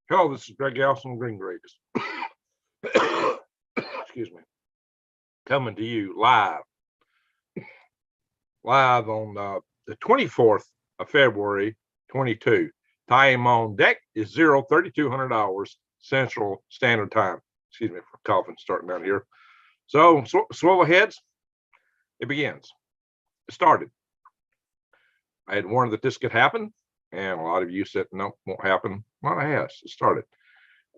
Hello, this is Greg Allison, Green Graves. Excuse me. Coming to you live on the 24th of February, 22. Time on deck is 03,200 hours Central Standard Time. Excuse me for coughing starting down here. So, swivel heads, it begins. It started. I had warned that this could happen, and a lot of you said, no, won't happen. Well, it has. It started.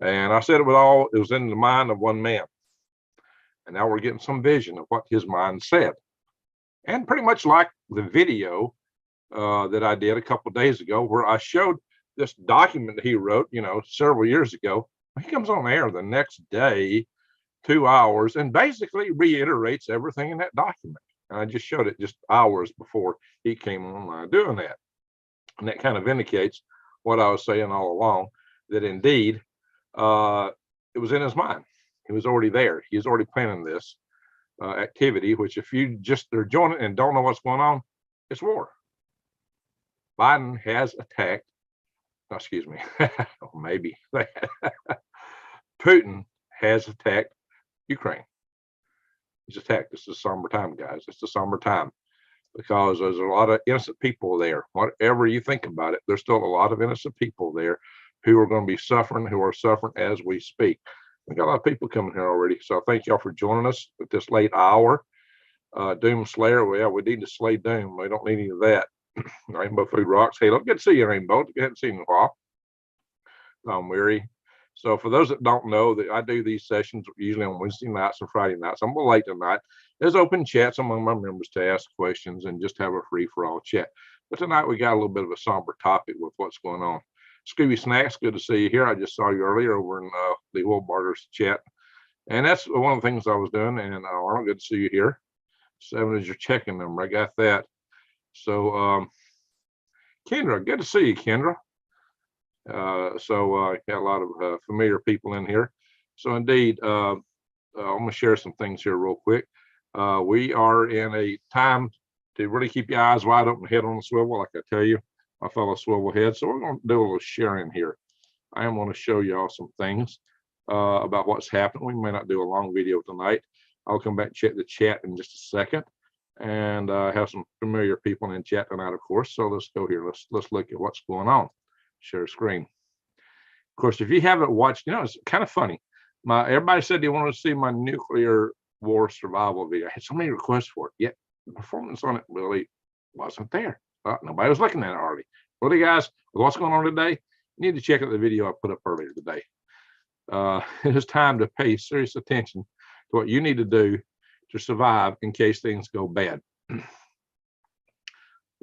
And I said it was in the mind of one man. And now we're getting some vision of what his mind said. And pretty much like the video that I did a couple of days ago, where I showed this document that he wrote, several years ago. He comes on air the next day, 2 hours, and basically reiterates everything in that document. And I just showed it just hours before he came online doing that. And that kind of indicates what I was saying all along, that indeed it was in his mind. He was already there. He was already planning this activity, which if you just are joining and don't know what's going on, it's war. Biden has attacked, excuse me, maybe Putin has attacked Ukraine. He's attacked. This is somber time, guys. It's a somber time because there's a lot of innocent people there. Whatever you think about it, there's still a lot of innocent people there who are going to be suffering, who are suffering as we speak. We got a lot of people coming here already. So thank y'all for joining us at this late hour. Doom Slayer, well, we need to slay Doom. We don't need any of that. Rainbow Food Rocks. Hey, look, good to see you, Rainbow. Good to see you in a while. I'm weary. So for those that don't know, that I do these sessions usually on Wednesday nights and Friday nights. I'm a little late tonight. There's open chats among my members to ask questions and just have a free-for-all chat. But tonight we got a little bit of a somber topic with what's going on. Scooby Snacks, good to see you here. I just saw you earlier over in the Woolbargers chat. And that's one of the things I was doing. And Arnold, good to see you here. 7 is your checking number. I got that. So Kendra, good to see you, Kendra. Got a lot of familiar people in here. So indeed, I'm going to share some things here real quick. We are in a time to really keep your eyes wide open, head on the swivel, like I tell you, my fellow swivel heads. So we're going to do a little sharing here. I am going to show y'all some things about what's happening. We may not do a long video tonight. I'll come back and check the chat in just a second, and have some familiar people in chat tonight, of course. So let's go here. Let's look at what's going on. Share screen. Of course, if you haven't watched, it's kind of funny. Everybody said they wanted to see my nuclear war survival video. I had so many requests for it, yet the performance on it really wasn't there. Nobody was looking at it already. Really, guys, with what's going on today, you need to check out the video I put up earlier today. It is time to pay serious attention to what you need to do to survive in case things go bad.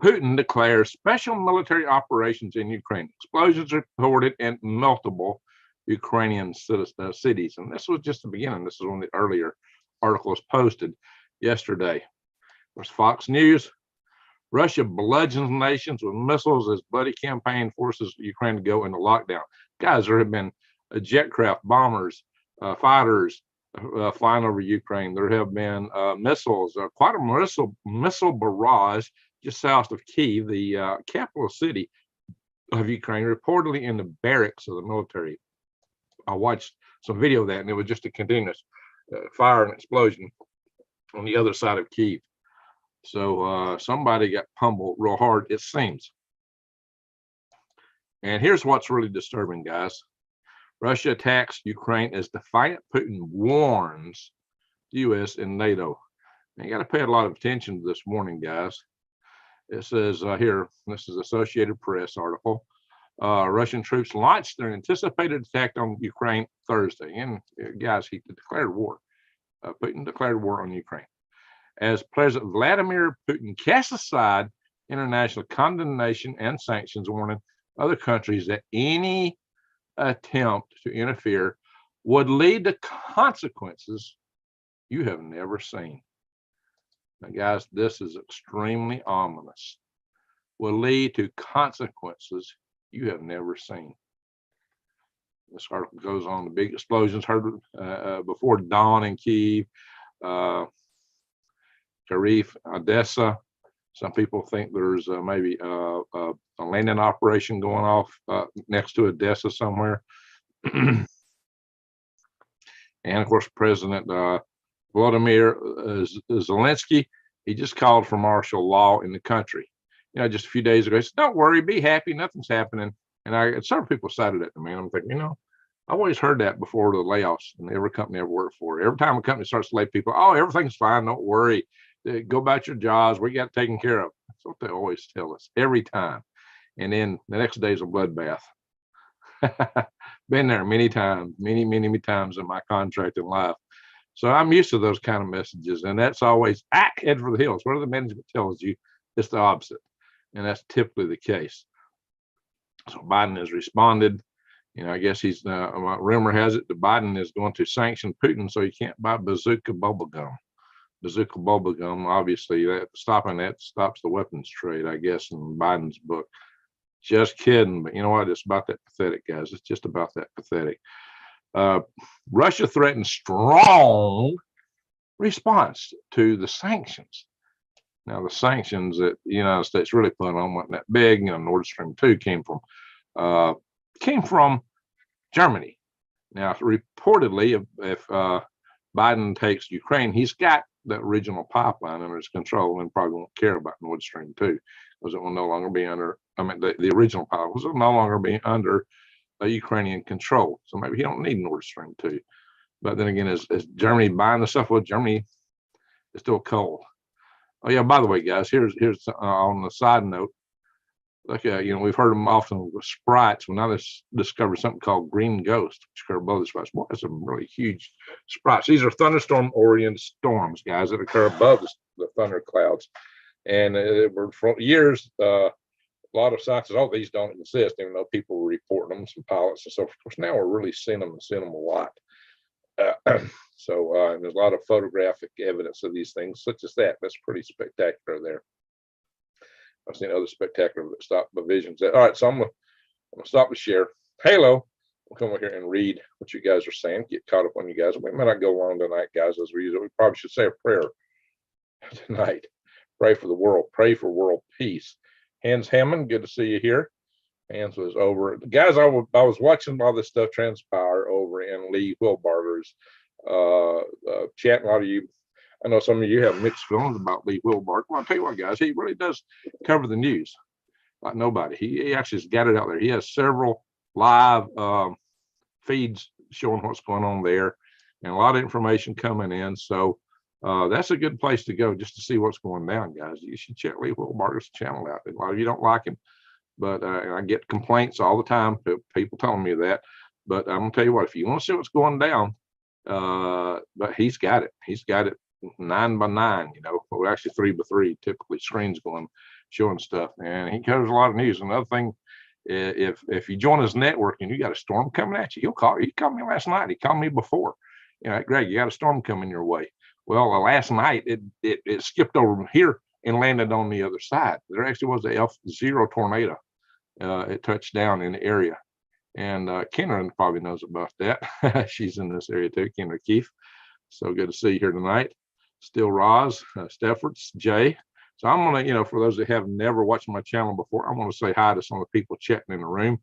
Putin declares special military operations in Ukraine. Explosions reported in multiple Ukrainian cities. And this was just the beginning. This is one of the earlier articles posted yesterday. There's Fox News. Russia bludgeons nations with missiles as bloody campaign forces Ukraine to go into lockdown. Guys, there have been jet craft, bombers, fighters flying over Ukraine. There have been missiles, quite a missile barrage just south of Kyiv, the capital city of Ukraine, reportedly in the barracks of the military. I watched some video of that, and it was just a continuous fire and explosion on the other side of Kyiv. So somebody got pummeled real hard, it seems. And here's what's really disturbing, guys. Russia attacks Ukraine as defiant Putin warns the U.S. and NATO. And you got to pay a lot of attention to this warning, guys. It says here, this is Associated Press article. Russian troops launched their anticipated attack on Ukraine Thursday. And guys, he declared war. Putin declared war on Ukraine. As President Vladimir Putin casts aside international condemnation and sanctions, warning other countries that any attempt to interfere would lead to consequences you have never seen. Now, guys, this is extremely ominous. Will lead to consequences you have never seen. This article goes on. The big explosions heard before dawn in Kyiv, Kharkiv, Odessa. Some people think there's maybe a landing operation going off next to Odessa somewhere. And of course, President Vladimir Zelensky, he just called for martial law in the country. Just a few days ago, he said, "Don't worry, be happy, nothing's happening." And several people cited that to me. And I'm thinking, I've always heard that before the layoffs in every company I ever worked for. Every time a company starts to lay people, "Oh, everything's fine, don't worry. Go about your jobs. We got it taken care of." That's what they always tell us every time. And then the next day is a bloodbath. Been there many times, many times in my contracting life. So I'm used to those kind of messages. And that's always head for the hills. Whatever the management tells you, it's the opposite. And that's typically the case. So Biden has responded. I guess he's, rumor has it that Biden is going to sanction Putin so he can't buy bazooka bubblegum. Bazooka bubblegum, obviously, stopping that stops the weapons trade, I guess, in Biden's book. Just kidding. But you know what? It's about that pathetic, guys. It's just about that pathetic. Russia threatens strong response to the sanctions. Now, the sanctions that the United States really put on wasn't that big. Nord Stream 2 came from Germany. Now, reportedly, if Biden takes Ukraine, he's got the original pipeline under his control and probably won't care about Nord Stream 2 because it will no longer be under, the original pipeline will no longer be under Ukrainian control. So maybe he don't need Nord Stream 2. But then again, is Germany buying the stuff? Well, Germany is still cold. Oh yeah, by the way, guys, here's on the side note. Like we've heard them often with sprites. Well, now they discovered something called green ghost, which occur above the sprites. Boy, that's some really huge sprites. These are thunderstorm-oriented storms, guys, that occur above the thunder clouds. And for years, a lot of scientists, these don't exist, even though people were reporting them, some pilots and so forth. Of course, now we're really seeing them a lot. And there's a lot of photographic evidence of these things, such as that. That's pretty spectacular there. I've seen other spectacular stop visions. All right, so I'm gonna stop the share. Halo, we'll come over here and read what you guys are saying. Get caught up on you guys. We might not go long tonight, guys, as we usually. We probably should say a prayer tonight. Pray for the world. Pray for world peace. Hans Hammond, good to see you here. Hans was over. Guys, I was watching all this stuff transpire over in Lee Wilbarger's chat. A lot of you, I know some of you have mixed feelings about Lee Wilbarger. Well, I'll tell you what, guys, he really does cover the news like nobody. He actually has got it out there. He has several live feeds showing what's going on there and a lot of information coming in. So that's a good place to go just to see what's going down, guys. You should check Lee Wilbarger's channel out. A lot of you don't like him, but I get complaints all the time, people telling me that. But I'm gonna tell you what, if you want to see what's going down, but he's got it. He's got it 9 by 9, well, actually 3 by 3, typically screens going, showing stuff. And he covers a lot of news. Another thing, if you join his network and you got a storm coming at you, he called me last night. He called me before. Greg, you got a storm coming your way. Well, last night it skipped over here and landed on the other side. There actually was a F0 tornado. It touched down in the area. And Kendra probably knows about that. She's in this area too, Kendra Keefe. So good to see you here tonight. Still Roz, Stewards, Jay. So I'm gonna, for those that have never watched my channel before, I want to say hi to some of the people chatting in the room.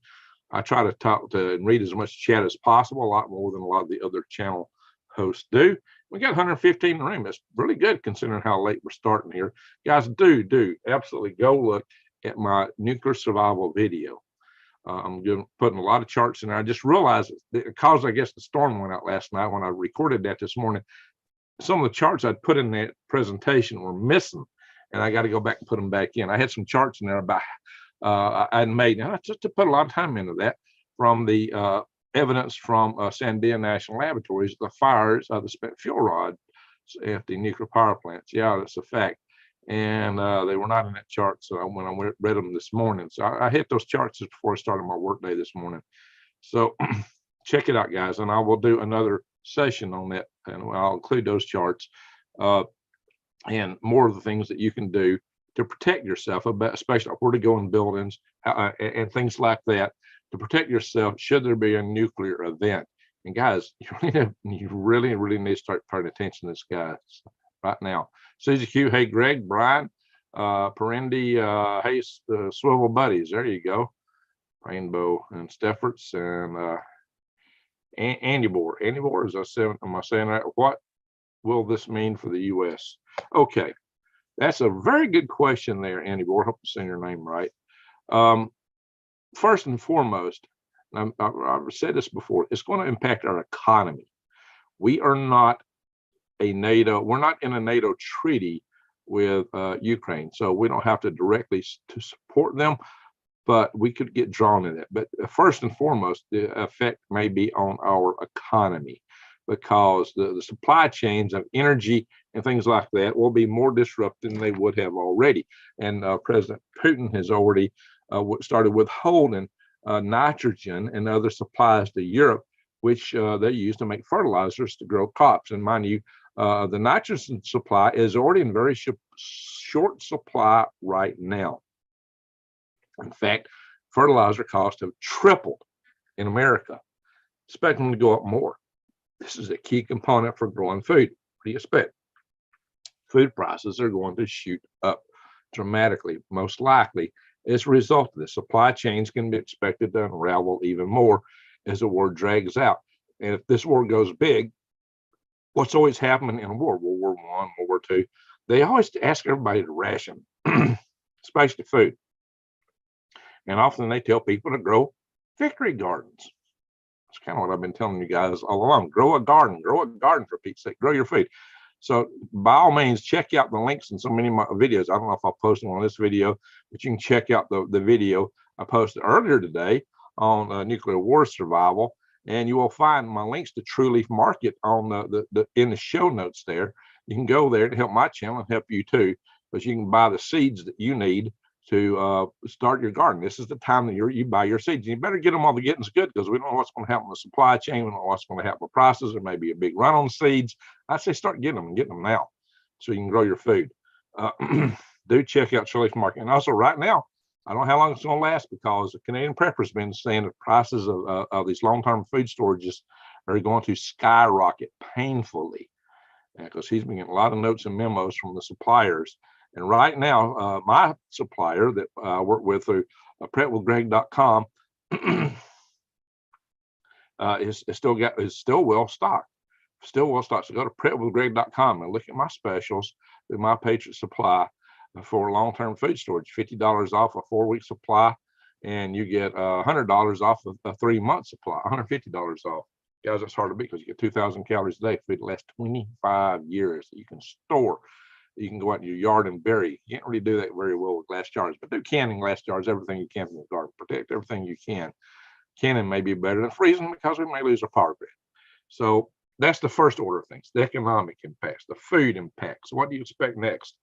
I try to talk to and read as much chat as possible, a lot more than a lot of the other channel hosts do. We got 115 in the room. That's really good considering how late we're starting here. Guys, do absolutely go look at my nuclear survival video. I'm putting a lot of charts in there. I just realized because I guess the storm went out last night when I recorded that this morning, some of the charts I'd put in that presentation were missing, and I got to go back and put them back in. I had some charts in there about I'd made, and I just to put a lot of time into that from the evidence from Sandia National Laboratories, the fires of the spent fuel rods at the nuclear power plants. Yeah, that's a fact. And they were not in that chart. So when I read them this morning, so I hit those charts just before I started my workday this morning. So check it out, guys. And I will do another session on that, and I'll include those charts and more of the things that you can do to protect yourself, especially where to go in buildings and things like that, to protect yourself should there be a nuclear event. And guys, you really need to start paying attention to this, guys, right now. Susie Q, hey Greg, Brian, Perendi, hey Swivel Buddies, there you go. Rainbow and Steffords and Andy Bohr. Andy Bohr, as I said, am I saying that? What will this mean for the U.S.? Okay, that's a very good question there, Andy Bohr. Hope I'm saying your name right. First and foremost, I've said this before, it's going to impact our economy. We are not we're not in a NATO treaty with Ukraine, so we don't have to directly to support them, but we could get drawn in it. But first and foremost, the effect may be on our economy, because the supply chains of energy and things like that will be more disrupted than they would have already. And President Putin has already started withholding nitrogen and other supplies to Europe, which they use to make fertilizers to grow crops. And mind you, the nitrogen supply is already in very short supply right now. In fact, fertilizer costs have tripled in America, expecting them to go up more. This is a key component for growing food. What do you expect? Food prices are going to shoot up dramatically, most likely as a result of this. Supply chains can be expected to unravel even more as the war drags out. And if this war goes big, what's always happening in a war, World War I, World War II, they always ask everybody to ration, especially food. And often they tell people to grow victory gardens. That's kind of what I've been telling you guys all along. Grow a garden for Pete's sake, grow your food. So by all means, check out the links in so many of my videos. I don't know if I'll post them on this video, but you can check out the video I posted earlier today on nuclear war survival, and you will find my links to True Leaf Market on the in the show notes there. You can go there to help my channel and help you too, because you can buy the seeds that you need to start your garden. This is the time that you buy your seeds. You better get them while the getting's good, because we don't know what's going to happen with the supply chain. We don't know what's going to happen with prices. There may be a big run on seeds. I say start getting them and getting them now so you can grow your food. Do check out True Leaf Market. And also right now, I don't know how long it's going to last, because the Canadian Prepper's been saying that prices of these long-term food storages are going to skyrocket painfully, because he's been getting a lot of notes and memos from the suppliers. And right now, my supplier that I work with through prepwithgreg.com is still well stocked. So go to prepwithgreg.com and look at my specials with my Patriot Supply for long-term food storage. $50 off a 4-week supply, and you get $100 off of a 3-month supply. $150 off. Guys, that's hard to beat, because you get 2,000 calories a day. Food lasts 25 years that you can store. You can go out in your yard and bury. You can't really do that very well with glass jars, but do canning glass jars, everything you can from the garden. Protect everything you can. Canning may be better than freezing, because we may lose our power grid. So that's the first order of things, the economic impacts, the food impacts. What do you expect next?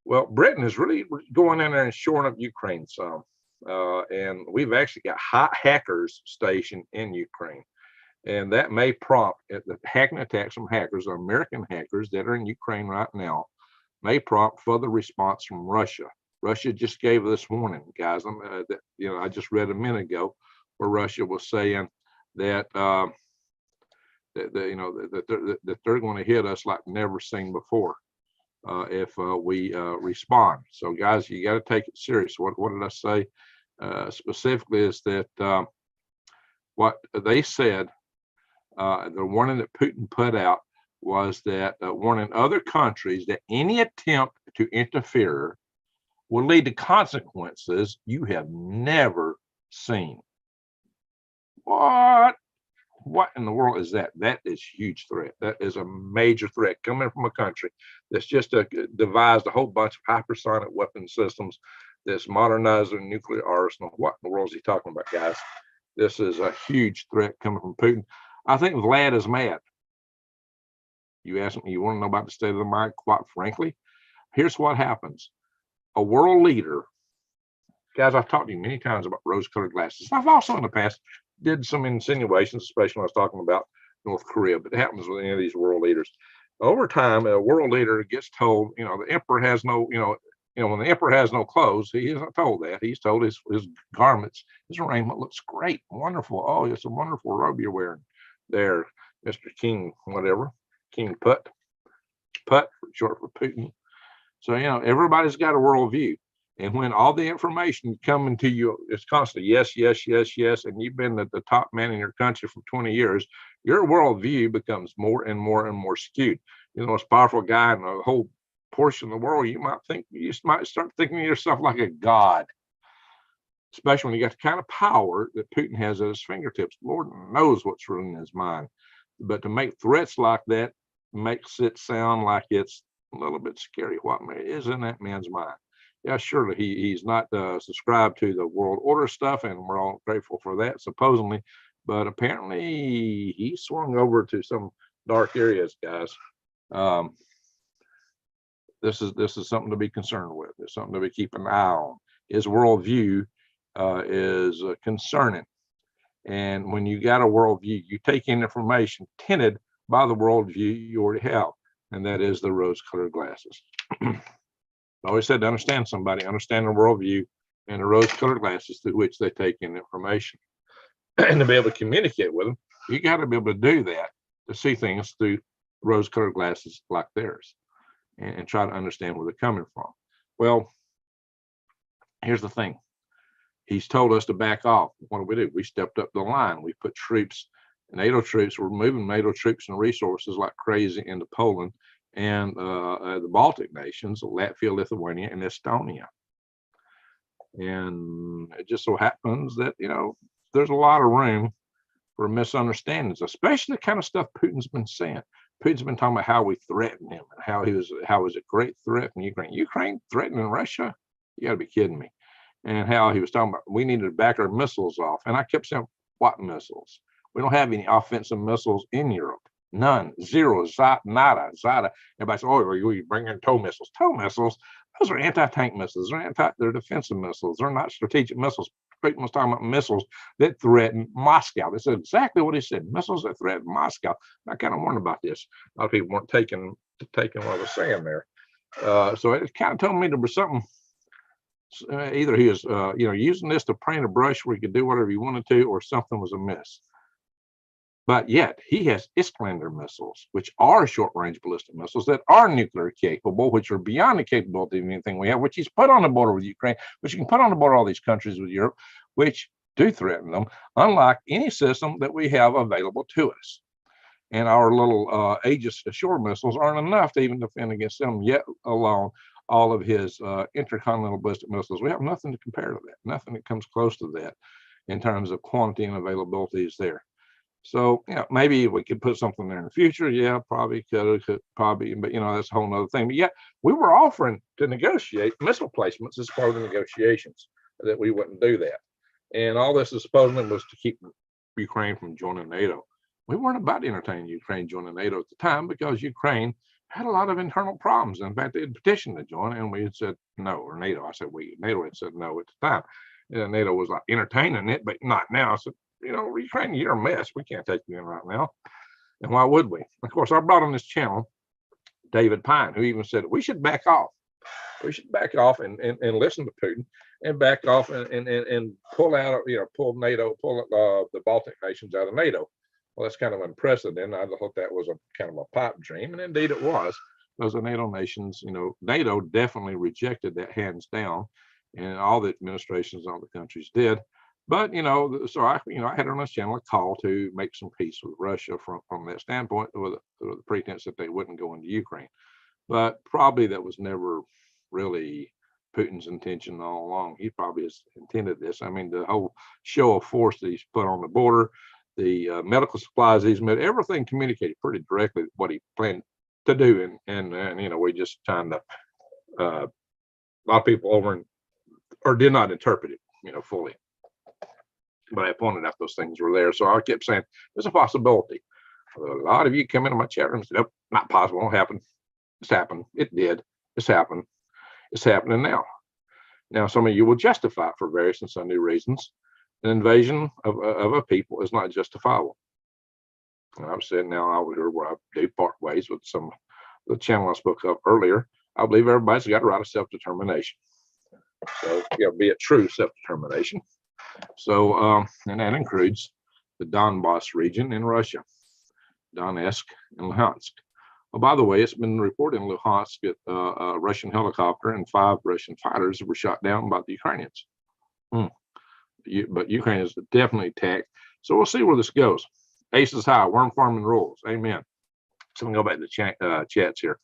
Well, Britain is really going in there and shoring up Ukraine some. And we've actually got hot hackers stationed in Ukraine. And that may prompt the hacking attacks from hackers, American hackers that are in Ukraine right now, may prompt further response from Russia. Russia just gave this warning, guys. I just read a minute ago where Russia was saying that that they're going to hit us like never seen before if we respond. So, guys, you got to take it serious. What did I say specifically is that what they said. The warning that Putin put out was that warning other countries that any attempt to interfere will lead to consequences you have never seen. What in the world is that? That is a huge threat. That is a major threat coming from a country that's just devised a whole bunch of hypersonic weapon systems, that's modernized their nuclear arsenal. What in the world is he talking about, guys? This is a huge threat coming from Putin. I think Vlad is mad. You ask me, you want to know about the state of the mind? Quite frankly, here's what happens. A world leader, guys, I've talked to you many times about rose-colored glasses. I've also in the past did some insinuations, especially when I was talking about North Korea, but it happens with any of these world leaders. Over time, a world leader gets told, the emperor has no, when the emperor has no clothes, he isn't told that. He's told his garments, his raiment looks great, wonderful. Oh, it's a wonderful robe you're wearing there, Mr. King, whatever, King Put, short for Putin. So, everybody's got a worldview. And when all the information coming to you is constantly yes, yes, yes, yes, and you've been the top man in your country for 20 years, your worldview becomes more and more and more skewed. You're the most powerful guy in the whole portion of the world. You might start thinking of yourself like a god, especially when you got the kind of power that Putin has at his fingertips. Lord knows what's ruling his mind. But to make threats like that makes it sound like it's a little bit scary. What is in that man's mind? Yeah, surely he's not subscribed to the world order stuff, and we're all grateful for that, supposedly. But apparently he swung over to some dark areas, guys. This is something to be concerned with. It's something to be keeping an eye on. His worldview is concerning. And when you got a worldview, you take in information tinted by the worldview you already have, and that is the rose-colored glasses. I always said to understand somebody, understand their worldview and the rose-colored glasses through which they take in information. And to be able to communicate with them, you got to be able to do that, to see things through rose-colored glasses like theirs, and try to understand where they're coming from. Well, here's the thing. He's told us to back off. What do? We stepped up the line. We put troops, NATO troops. We're moving NATO troops and resources like crazy into Poland and the Baltic nations, Latvia, Lithuania, and Estonia. And it just so happens that, there's a lot of room for misunderstandings, especially the kind of stuff Putin's been saying. Putin's been talking about how we threatened him and how he was a great threat in Ukraine. Ukraine threatening Russia? You got to be kidding me. And how he was talking about we needed to back our missiles off. And I kept saying, what missiles? We don't have any offensive missiles in Europe. None. Zero. Nada. Zada. Everybody says, oh, you bring in tow missiles. Tow missiles? Those are anti-tank missiles. They're defensive missiles. They're not strategic missiles. Putin was talking about missiles that threaten Moscow. This is exactly what he said. Missiles that threaten Moscow. I kind of warned about this. A lot of people weren't taking what I was saying there. So it kind of told me there was something. Either he was, using this to paint a brush where he could do whatever he wanted to, or something was amiss. But yet he has Iskander missiles, which are short-range ballistic missiles that are nuclear capable, which are beyond the capability of anything we have, which he's put on the border with Ukraine, which you can put on the border of all these countries with Europe, which do threaten them, unlike any system that we have available to us. And our little Aegis ashore missiles aren't enough to even defend against them, yet alone all of his intercontinental ballistic missiles. We have nothing to compare to that, nothing that comes close to that in terms of quantity and availability is there. So, maybe we could put something there in the future. Yeah, probably could probably, but that's a whole nother thing. But yet we were offering to negotiate missile placements as part of the negotiations, that we wouldn't do that. And all this is supposedly was to keep Ukraine from joining NATO. We weren't about to entertain Ukraine joining NATO at the time because Ukraine had a lot of internal problems. In fact, they had petitioned to join, and we had said no, or NATO. I said we. NATO had said no at the time. And NATO was like entertaining it, but not now. So, Ukraine, you're a mess. We can't take you in right now. And why would we? Of course, I brought on this channel David Pine, who even said we should back off. We should back off and listen to Putin and back off and pull out, pull NATO, pull the Baltic nations out of NATO. Well, that's kind of unprecedented. I thought that was a kind of a pipe dream, and indeed it was. Those are NATO nations. NATO definitely rejected that hands down, and all the administrations, all the countries did. But so I had on this channel a call to make some peace with Russia from that standpoint, with the pretense that they wouldn't go into Ukraine. But probably that was never really Putin's intention all along. He probably has intended this. I mean, the whole show of force that he's put on the border, the medical supplies he's made, everything communicated pretty directly what he planned to do. And we just trying to, a lot of people did not interpret it, fully. But I pointed out those things were there. So I kept saying, there's a possibility. A lot of you come into my chat room and said, nope, not possible, won't happen. It's happened. It did. It's happened. It's happening now. Now, some of you will justify it for various and sundry reasons. An invasion of a people is not justifiable. And I've said now, I would hear where I do part ways with the channel I spoke of earlier. I believe everybody's got a right of self-determination. So, be it true self-determination. So, and that includes the Donbass region in Russia, Donetsk and Luhansk. Oh, by the way, it's been reported in Luhansk that a Russian helicopter and 5 Russian fighters were shot down by the Ukrainians. But Ukraine is definitely attacked. So we'll see where this goes. Ace is high, worm farming rules. Amen. So I'm going to go back to the chats here.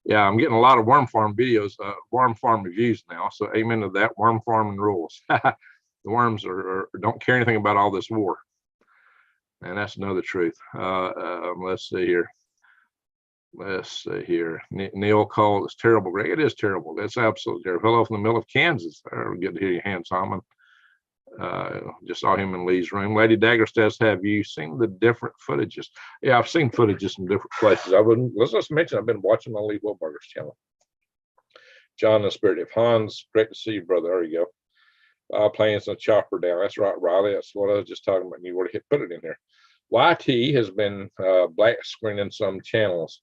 Yeah, I'm getting a lot of worm farm videos, worm farm reviews now. So amen to that. Worm farming rules. The worms don't care anything about all this war. And that's another truth. Let's see here. Let's see here. Neil Cole, it's terrible, Greg. It is terrible. That's absolutely terrible. Hello from the middle of Kansas. Good to hear your hand, Simon. Just saw him in Lee's room. Lady Dagger says, have you seen the different footages? Yeah, I've seen footages from different places. Let's just mention I've been watching on Lee Wilberger's channel. John the Spirit of Hans, great to see you, brother. There you go. Playing some chopper down. That's right, Riley. That's what I was just talking about. You already put it in there. YT has been black screening some channels.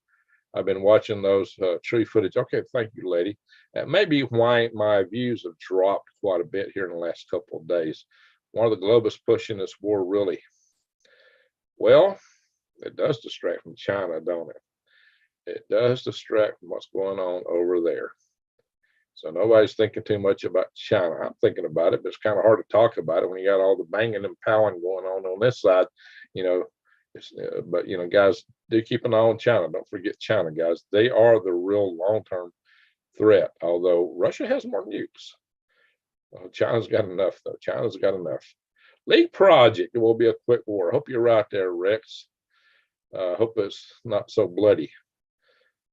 I've been watching those tree footage. Okay, thank you, lady. That may be why my views have dropped quite a bit here in the last couple of days. One of the globalists pushing this war, really? Well, it does distract from China, don't it? It does distract from what's going on over there. So nobody's thinking too much about China. I'm thinking about it, but it's kind of hard to talk about it when you got all the banging and powing going on this side, you know. But you know, guys, do keep an eye on China. Don't forget China, guys. They are the real long-term threat. Although Russia has more nukes, China's got enough, though. China's got enough. League project. It will be a quick war. Hope you're right there, Rex. Hope it's not so bloody.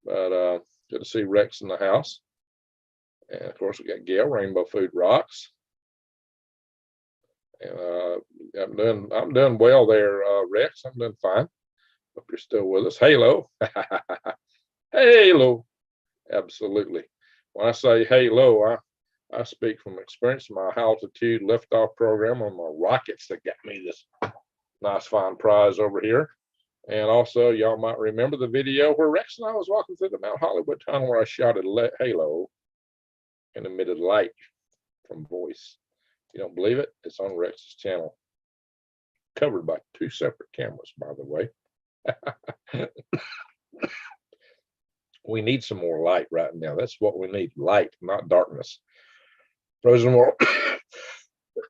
But good to see Rex in the house. And of course, we got Gail. Rainbow Food rocks. And I'm doing well there, Rex. I'm doing fine. Hope you're still with us. Halo. Halo. Absolutely. When I say halo, I speak from experience. My high altitude liftoff program on my rockets that got me this nice fine prize over here. And also, y'all might remember the video where Rex and I was walking through the Mount Hollywood tunnel where I shot a halo and emitted light from voice. You don't believe it? It's on Rex's channel. Covered by 2 separate cameras, by the way. We need some more light right now. That's what we need. Light, not darkness. Frozen world.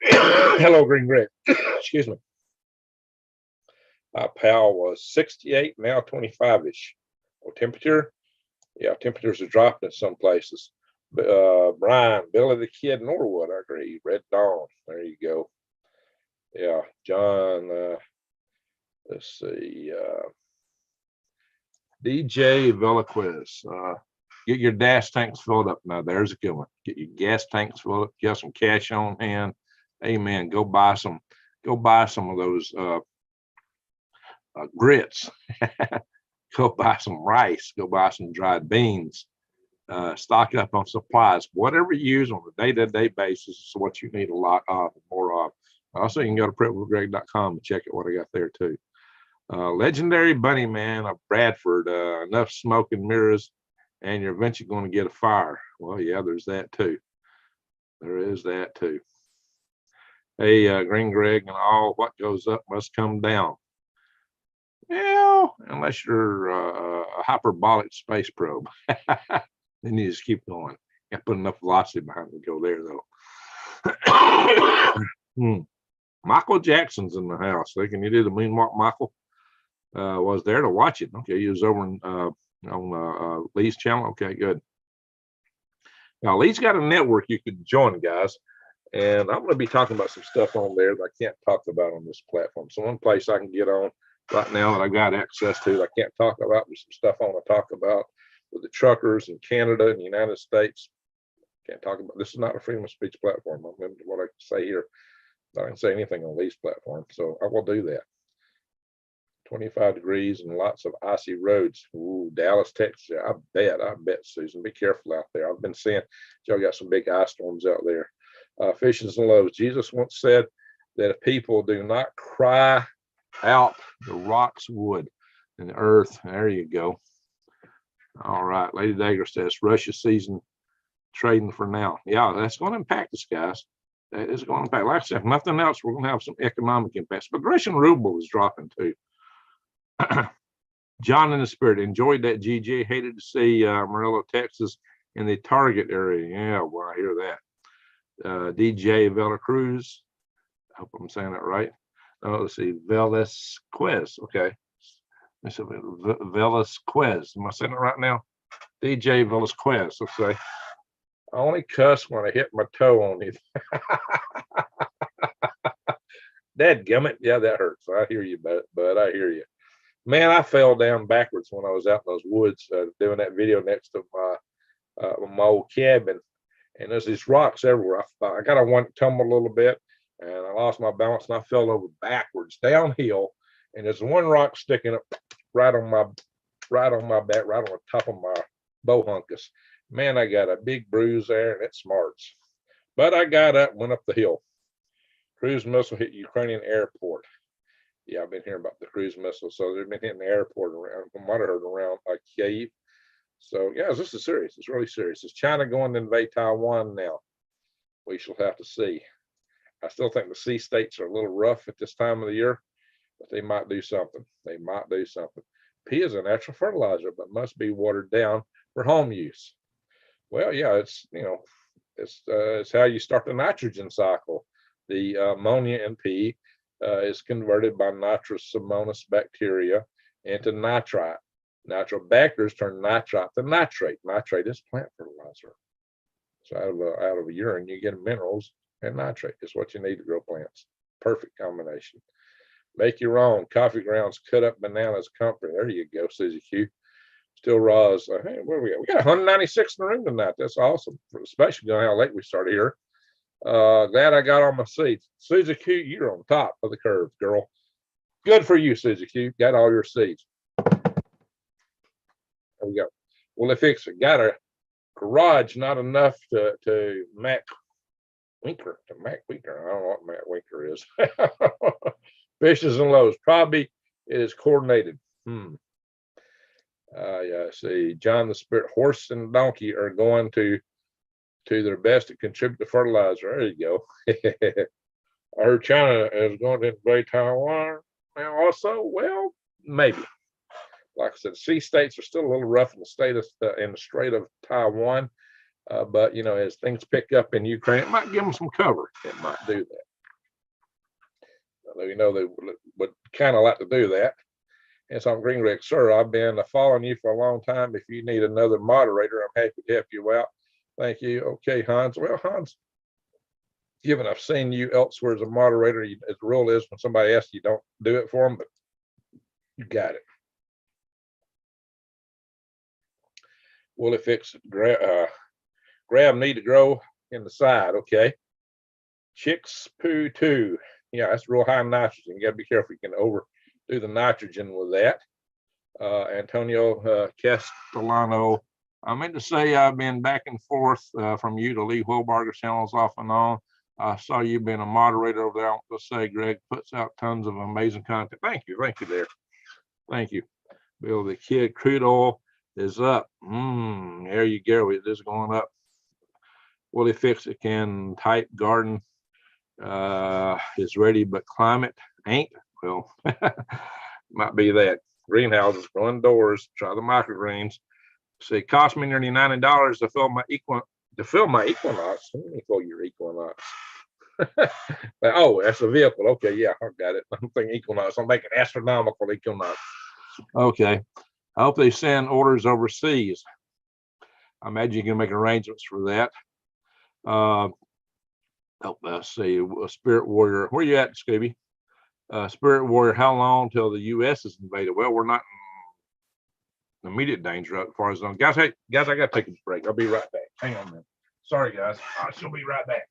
Hello, Green Greg. Excuse me. My pal was 68, now 25-ish. Oh, temperature? Yeah, temperatures are dropping in some places. Brian, Billy the Kid, Norwood, I agree. Red Dawn, there you go. Yeah, John, let's see. DJ Veloquiz, get your gas tanks filled up. Now, there's a good one. Get your gas tanks filled up. Get some cash on hand. Amen. Go buy some of those grits. Go buy some rice. Go buy some dried beans. Stock up on supplies. Whatever you use on a day-to-day basis is what you need a lot of, more of. Also, you can go to prepwithgreg.com and check out what I got there too. Legendary Bunny Man of Bradford. Enough smoke and mirrors, and you're eventually going to get a fire. Well, yeah, there's that too. There is that too. Hey, Green Greg, and all what goes up must come down. Yeah, unless you're a hyperbolic space probe. Then you just keep going. Got to put enough velocity behind it to go there, though. Michael Jackson's in the house. So can you do the moonwalk, Michael? Was there to watch it. Okay, he was over on Lee's channel. Okay, good. Now, Lee's got a network you could join, guys. And I'm going to be talking about some stuff on there that I can't talk about on this platform. So one place I can get on right now that I've got access to that I can't talk about, there's some stuff I want to talk about with the truckers in Canada and the United States. Can't talk about, this is not a freedom of speech platform. I'm limited to what I can say here. I can say anything on Lee's platform, so I will do that. 25 degrees and lots of icy roads. Ooh, Dallas, Texas. I bet, Susan. Be careful out there. I've been seeing y'all got some big ice storms out there. Fishes and loaves. Jesus once said that if people do not cry out, the rocks would, and the earth. There you go. All right. Lady Dagger says Russia season trading for now. Yeah, that's going to impact us, guys. That is going to impact. Like I said, if nothing else, we're going to have some economic impacts. But the Russian ruble is dropping too. John in the Spirit, enjoyed that GG. Hated to see Amarillo, Texas in the target area. Yeah, well, I hear that. DJ Velacruz, I hope I'm saying that right. Let's see, Velasquez. Okay. Velasquez. Am I saying it right now? DJ Velasquez. Let's say. I only cuss when I hit my toe on it. Dadgummit. Yeah, that hurts. I hear you, but I hear you. Man, I fell down backwards when I was out in those woods doing that video next to my old cabin. And there's these rocks everywhere. I got on one tumble a little bit, and I lost my balance, and I fell over backwards downhill. And there's one rock sticking up right on my back, right on the top of my bohunkus. Man, I got a big bruise there, and it smarts. But I got up, went up the hill. Cruise missile hit Ukrainian airport. Yeah, I've been hearing about the cruise missiles. So they've been hitting the airport around, from what I heard, around Kyiv. So yeah, this is serious. It's really serious. Is China going to invade Taiwan now? We shall have to see. I still think the sea states are a little rough at this time of the year, but they might do something. They might do something. Pea is a natural fertilizer, but must be watered down for home use. Well, yeah, it's it's how you start the nitrogen cycle. The ammonia in pea is converted by nitrosomonas bacteria into nitrite. Nitrobacters turn nitrite to nitrate. Nitrate is plant fertilizer. So out of a urine, you get minerals and nitrate. It's what you need to grow plants. Perfect combination. Make your own coffee grounds, cut up bananas, comfort. There you go, Susie Q. Still raws. Hey, what do we got? We got 196 in the room tonight. That's awesome, especially knowing how late we started here. Glad I got on my seats. Susie Q, you're on top of the curve, girl. Good for you, Susie Q. Got all your seats. There we go. Well, if it's got a garage, not enough to Mac Winker. I don't know what Mac Winker is. Fishes and loaves. Probably it is coordinated. Yeah, see, John the Spirit, horse and donkey are going to their best to contribute to fertilizer. There you go. I heard China is going to invade Taiwan now also. Well, maybe. Like I said, sea states are still a little rough in the Strait of Taiwan. But as things pick up in Ukraine, it might give them some cover. It might do that. They would kind of like to do that. And so I'm Green Rick, sir. I've been following you for a long time. If you need another moderator, I'm happy to help you out. Thank you. Okay, Hans. Well, Hans, given I've seen you elsewhere as a moderator, the rule is when somebody asks you, don't do it for them, but you got it. Well, if it's grab need to grow in the side, okay. Chicks poo too. Yeah, that's real high nitrogen. You got to be careful. You can overdo the nitrogen with that. Antonio Castellano, I meant to say I've been back and forth from you to Lee Wilbarger channels off and on. I saw you being a moderator over there. I want to say Greg puts out tons of amazing content. Thank you there. Thank you. Bill the Kid, crude oil is up. There you go. It is going up. Willie Fix It can type garden is ready, but climate ain't. Well, might be that. Greenhouses, go indoors, try the microgreens. See, it cost me nearly $90 to fill my Equinox. Let me fill your Equinox. Oh, that's a vehicle. Okay, yeah, I got it. I'm thinking Equinox. I'm making astronomical Equinox. Okay. I hope they send orders overseas. I imagine you can make arrangements for that. Let's see, Spirit Warrior. Where you at, Scooby? Spirit Warrior, how long till the U.S. is invaded? Well, we're not in immediate danger as far as guys. Hey, guys, I got to take a break. I'll be right back. Hang on a minute. Sorry, guys. I shall be right back.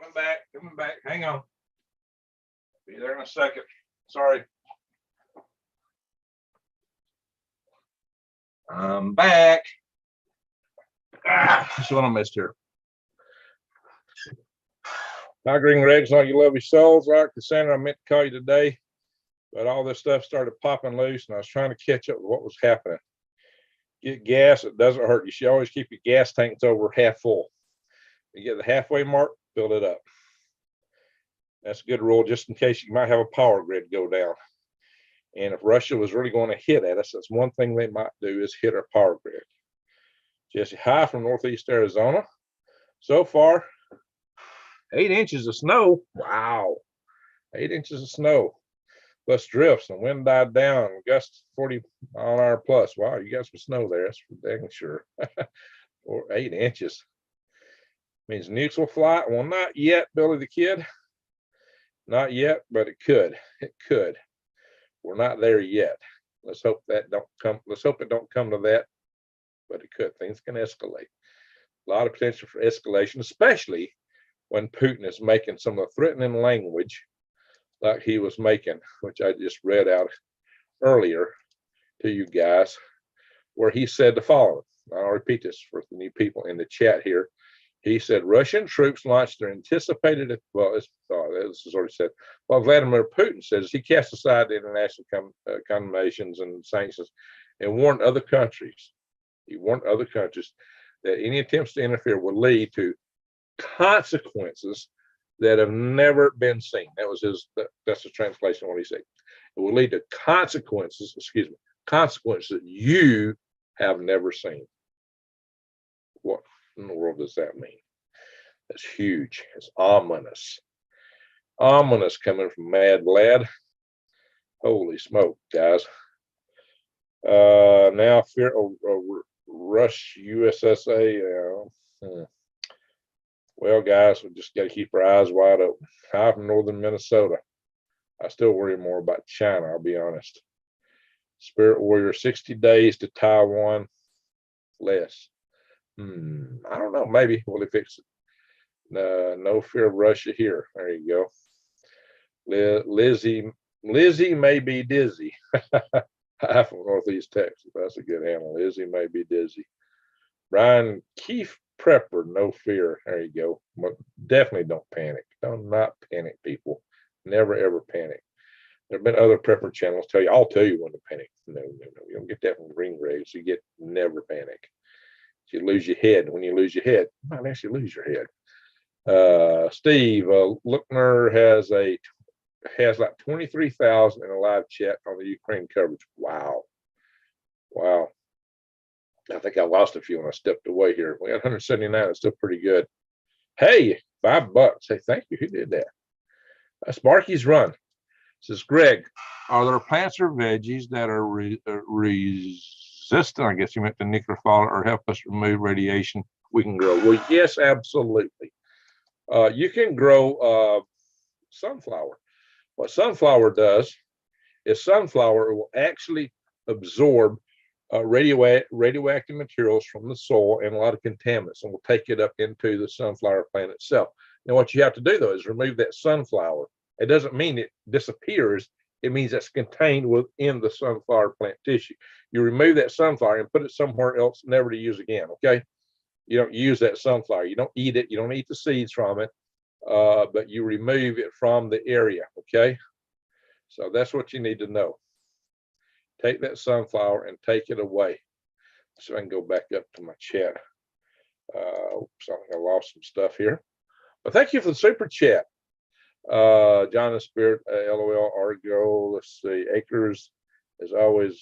Coming back. Hang on. Be there in a second. Sorry. I'm back. That's what I missed here. Hi, Green Regs, all you lovely souls. All right, Cassandra, I meant to call you today, but all this stuff started popping loose, and I was trying to catch up with what was happening. Get gas, it doesn't hurt. You should always keep your gas tanks over half full. You get the halfway mark, fill it up. That's a good rule, just in case you might have a power grid go down. And if Russia was really going to hit at us, that's one thing they might do is hit our power grid. Jesse, hi from Northeast Arizona. So far, 8 inches of snow. Wow. 8 inches of snow. Plus drifts, and wind died down. Gusts 40 mile an hour plus. Wow, you got some snow there. That's for dang sure. Or 8 inches. Means nukes will fly. Well, not yet, Billy the Kid. Not yet, but it could. It could. We're not there yet. Let's hope that don't come. Let's hope it don't come to that, but it could. Things can escalate. A lot of potential for escalation, especially when Putin is making some of the threatening language like he was making, which I just read out earlier to you guys, where he said the following. I'll repeat this for the new people in the chat here. He said Russian troops launched their anticipated, this is already said, well, Vladimir Putin says he cast aside the international condemnations and sanctions and warned other countries. He warned other countries that any attempts to interfere would lead to consequences that have never been seen. That was that's the translation of what he said. It will lead to consequences, consequences that you have never seen. What in the world does that mean? That's huge. It's ominous. Ominous coming from Mad Vlad. Holy smoke, guys. Now fear Rush USSA. Well, guys, we just got to keep our eyes wide open. I'm from northern Minnesota. I still worry more about China, I'll be honest. Spirit Warrior, 60 days to Taiwan. Less. I don't know. Maybe. Will he fix it? No fear of Russia here. There you go. Lizzie may be dizzy. I'm from Northeast Texas. That's a good handle. Lizzie may be dizzy. Brian Keefe Prepper, no fear. There you go. But definitely don't panic. Do not panic, people. Never ever panic. There have been other prepper channels tell you. I'll tell you when to panic. No. You don't get that from Green Rays. You get never panic. You lose your head. When you lose your head, you might actually lose your head. Steve Lookner has like 23,000 in a live chat on the Ukraine coverage. Wow. I think I lost a few when I stepped away here. We got 179. It's still pretty good. Hey, $5. Hey, thank you. Who did that? Sparky's Run. Says Greg, are there plants or veggies that are resistant? I guess you meant to nuclear fallout or help us remove radiation we can grow. Well, yes, absolutely. You can grow sunflower. What sunflower does is sunflower will actually absorb radioactive materials from the soil and a lot of contaminants, and will take it up into the sunflower plant itself. Now, what you have to do though is remove that sunflower. It doesn't mean it disappears. It means it's contained within the sunflower plant tissue. You remove that sunflower and put it somewhere else, never to use again. Okay, you don't use that sunflower. You don't eat it. You don't eat the seeds from it, but you remove it from the area. Okay, so that's what you need to know. Take that sunflower and take it away. So I can go back up to my chat. Oops, I think I lost some stuff here. But thank you for the super chat. John the Spirit, LOL, Argo, let's see, Acres is always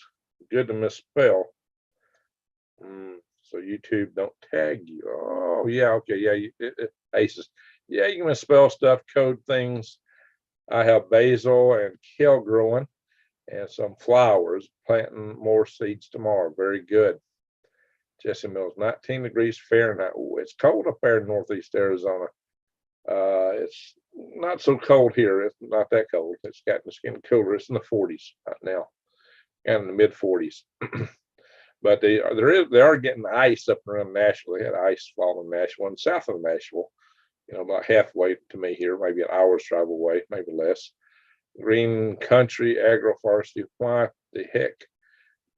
good to misspell. So YouTube don't tag you. Oh, yeah, okay, yeah, Aces. Yeah, you can misspell stuff, code things. I have basil and kale growing and some flowers, planting more seeds tomorrow. Very good. Jesse Mills, 19 degrees Fahrenheit. Ooh, it's cold up there in Northeast Arizona. It's not so cold here. It's not that cold. It's getting cooler. It's in the 40s right now, and in the mid 40s. But they are getting ice up around Nashville. They had ice falling in Nashville and south of Nashville. about halfway to me here, maybe an hour's travel away, maybe less. Green country agroforestry. Why the heck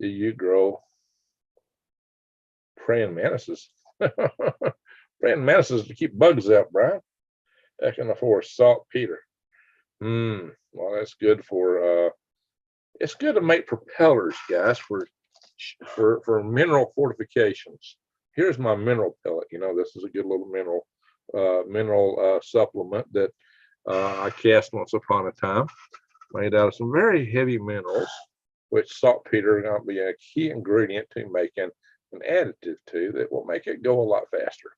do you grow praying mantises? Praying mantises to keep bugs out, Brian. Back in the forest, saltpeter. Well, that's good for it's good to make propellers, guys, for mineral fortifications. Here's my mineral pellet. This is a good little mineral supplement that I cast once upon a time, made out of some very heavy minerals, which saltpeter is going to be a key ingredient to making an additive to that will make it go a lot faster.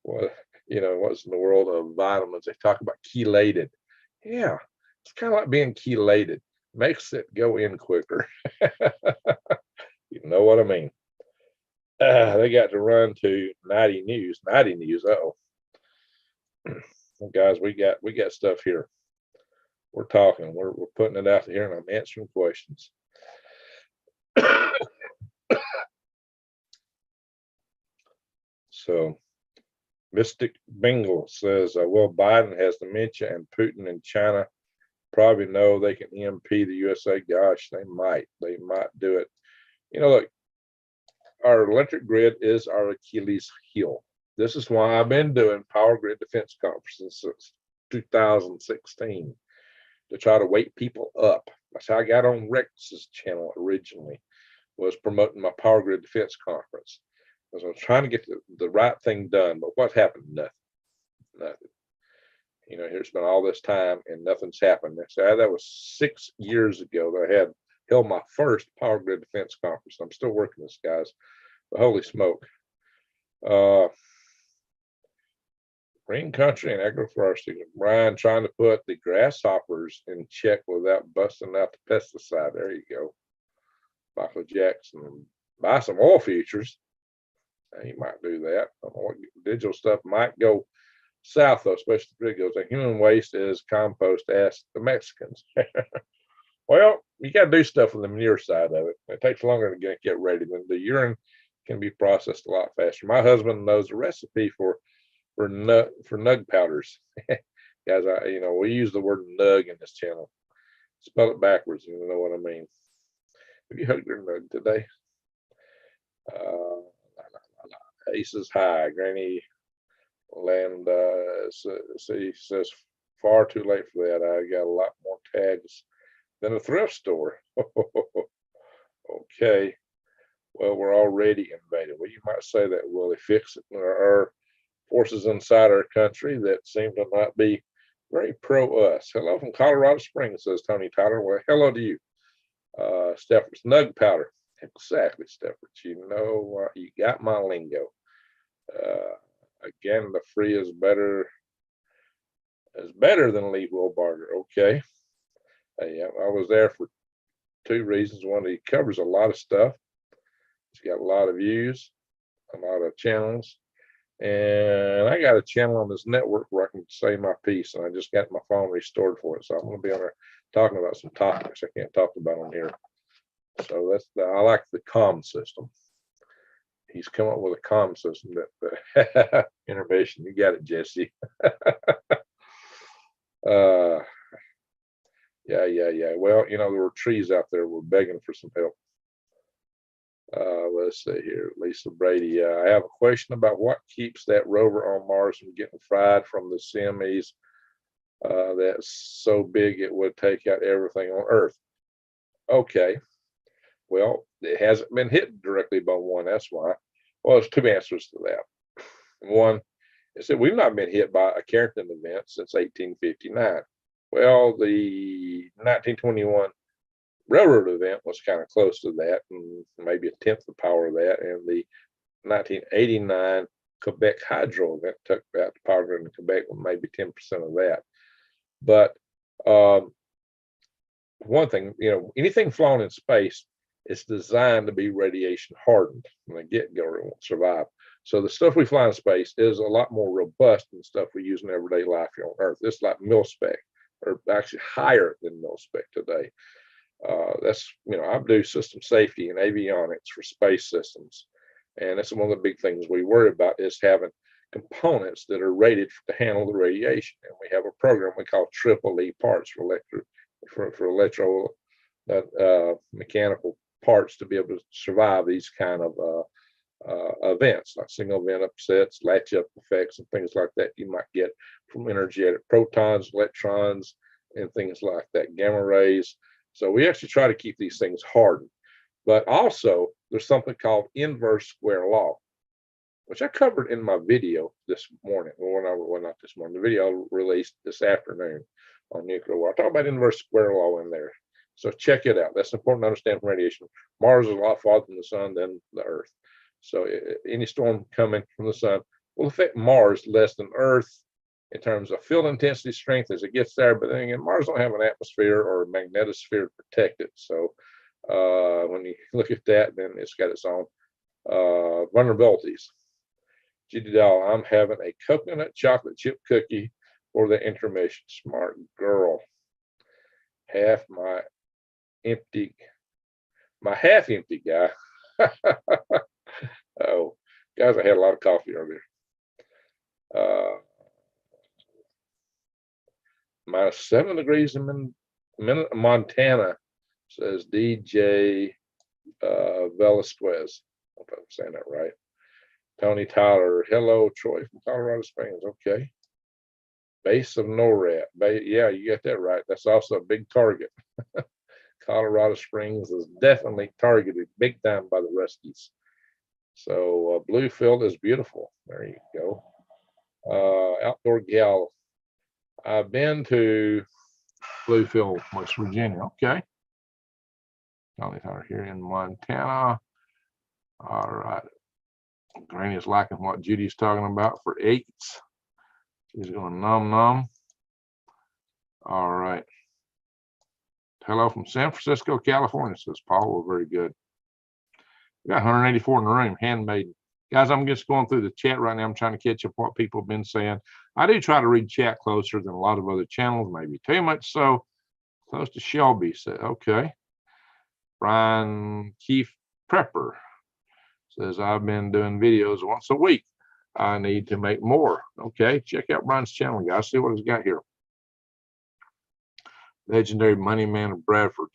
Well, what's in the world of vitamins? They talk about chelated. Yeah, it's kind of like being chelated. Makes it go in quicker. You know what I mean? They got to run to 90 News. 90 News. Well, guys, we got stuff here. We're talking. We're putting it out there, and I'm answering questions. So, Mystic Bingle says, well, Biden has dementia and Putin and China probably know they can EMP the USA. Gosh, they might do it. Look, our electric grid is our Achilles heel. This is why I've been doing power grid defense conferences since 2016 to try to wake people up. That's how I got on Rex's channel originally, was promoting my power grid defense conference. I was trying to get the right thing done, but what happened? Nothing. Here's been all this time and nothing's happened. So that was 6 years ago that I held my first power grid defense conference. I'm still working this, guys. But holy smoke. Green country and agroforestry. Brian trying to put the grasshoppers in check without busting out the pesticide. There you go. Michael Jackson. Buy some oil futures. You might do that. Digital stuff might go south, though, especially if it goes. Human waste is compost, ask the Mexicans. Well, you got to do stuff with the manure side of it. It takes longer to get ready. Than the urine can be processed a lot faster. My husband knows the recipe for nug powders. Guys, we use the word nug in this channel. Spell it backwards, you know what I mean. Have you hugged your nug today? Aces high. Granny Land says far too late for that. I got a lot more tags than a thrift store. Okay. Well, we're already invaded. Well, you might say that, Willie. Fix it. There are forces inside our country that seem to not be very pro us. Hello from Colorado Springs, says Tony Tyler. Well, hello to you. Steffords, nug powder. Exactly, Steffords. You got my lingo. Again, the free is better than leave will barter. Okay. Yeah, I was there for two reasons. One, he covers a lot of stuff. He's got a lot of views, a lot of channels. And I got a channel on this network where I can say my piece, and I just got my phone restored for it. So I'm going to be on there talking about some topics I can't talk about on here. So I like the comm system. He's come up with a comm system that innovation. You got it, Jesse. Yeah. Well, there were trees out there were begging for some help. Let's see here. Lisa Brady. I have a question about what keeps that rover on Mars from getting fried from the CMEs that's so big it would take out everything on Earth. Okay. Well, it hasn't been hit directly by one. That's why. Well, there's two answers to that. One is that we've not been hit by a Carrington event since 1859. Well, the 1921 railroad event was kind of close to that, and maybe a tenth the power of that. And the 1989 Quebec hydro event took out the power grid in Quebec with maybe 10% of that. But one thing, anything flown in space is designed to be radiation hardened. From the get-go, it won't survive. So the stuff we fly in space is a lot more robust than stuff we use in everyday life here on Earth. It's like mil-spec, or actually higher than mil-spec today. That's, I do system safety and avionics for space systems. And that's one of the big things we worry about is having components that are rated to handle the radiation. And we have a program we call EEE parts for electro mechanical parts to be able to survive these kind of events, like single event upsets, latch up effects, and things like that you might get from energetic protons, electrons, and things like that, gamma rays. So we actually try to keep these things hardened. But also, there's something called inverse square law, which I covered in my video this morning. Well, not this morning, the video I released this afternoon on nuclear war. I talk about inverse square law in there. So check it out. That's important to understand from radiation. Mars is a lot farther from the sun than the Earth. So any storm coming from the sun will affect Mars less than Earth in terms of field intensity strength as it gets there. But then again, Mars don't have an atmosphere or a magnetosphere to protect it. So when you look at that, then it's got its own vulnerabilities. Judy Doll, I'm having a coconut chocolate chip cookie for the intermission. Smart girl. Half my half empty guy. Oh, guys, I had a lot of coffee earlier. Minus 7 degrees in Montana, says DJ Velasquez. I hope I'm saying that right. Tony Tyler, hello, Troy from Colorado Springs. Okay. Base of NORAD. Yeah, you get that right. That's also a big target. Colorado Springs is definitely targeted big time by the Ruskies. So Bluefield is beautiful. There you go. Outdoor Gal. I've been to Bluefield, West Virginia. Okay. Tony Tyler here in Montana. All right. Granny's liking what Judy's talking about for 8s. She's going nom. All right. Hello from San Francisco, California, says Paul. Well, very good. We got 184 in the room, handmade. Guys, I'm just going through the chat right now. I'm trying to catch up what people have been saying. I do try to read chat closer than a lot of other channels, maybe too much so. Close to Shelby said, okay. Brian Keefe Prepper says, I've been doing videos once a week. I need to make more. Okay, check out Brian's channel, guys. See what he's got here. Legendary money man of Bradford.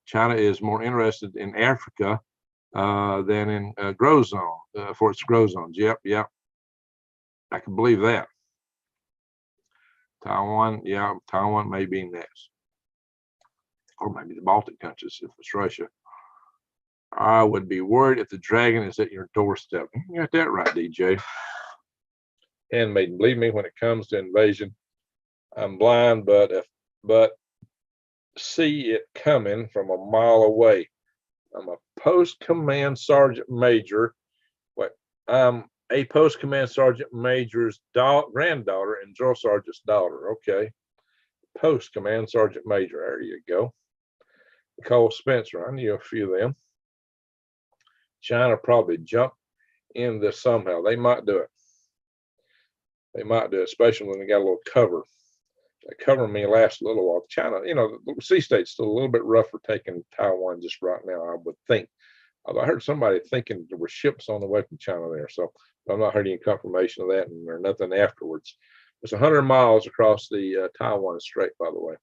China is more interested in Africa than in grow zone for its grow zones. Yep. I can believe that. Taiwan, yeah, Taiwan may be next. Or maybe the Baltic countries if it's Russia. I would be worried if the dragon is at your doorstep. You got that right, DJ. Handmaiden, believe me, when it comes to invasion, I'm blind, but see it coming from a mile away. I'm a post-command sergeant major. I'm a post-command sergeant major's granddaughter and drill sergeant's daughter. Okay. Post-command sergeant major. There you go. Nicole Spencer. I knew a few of them. China probably jumped in this somehow. They might do it. They might do it, especially when they got a little cover. That cover may last a little while. China, you know, the sea state's still a little bit rough for taking Taiwan just right now, I would think. Although I heard somebody thinking there were ships on the way from China there. So I'm not heard any confirmation of that, and there's nothing afterwards. It's 100 miles across the Taiwan Strait, by the way.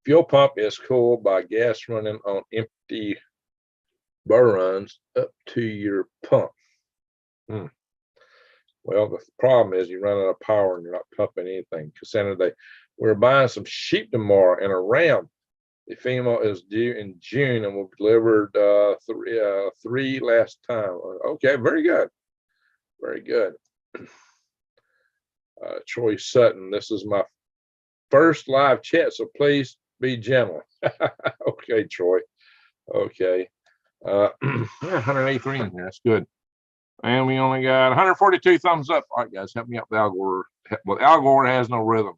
Fuel pump is cooled by gas running on empty burr runs up to your pump. Well, the problem is you run out of power and you're not pumping anything. Cassandra, we're buying some sheep tomorrow and a ram. The female is due in June and will be delivered three last time. Okay, very good. Very good. Troy Sutton, this is my first live chat, so please be gentle. Okay, Troy. Okay. Yeah, 183 in here. That's good. And we only got 142 thumbs up. All right, guys, help me out with the algorithm. Well, the algorithm has no rhythm.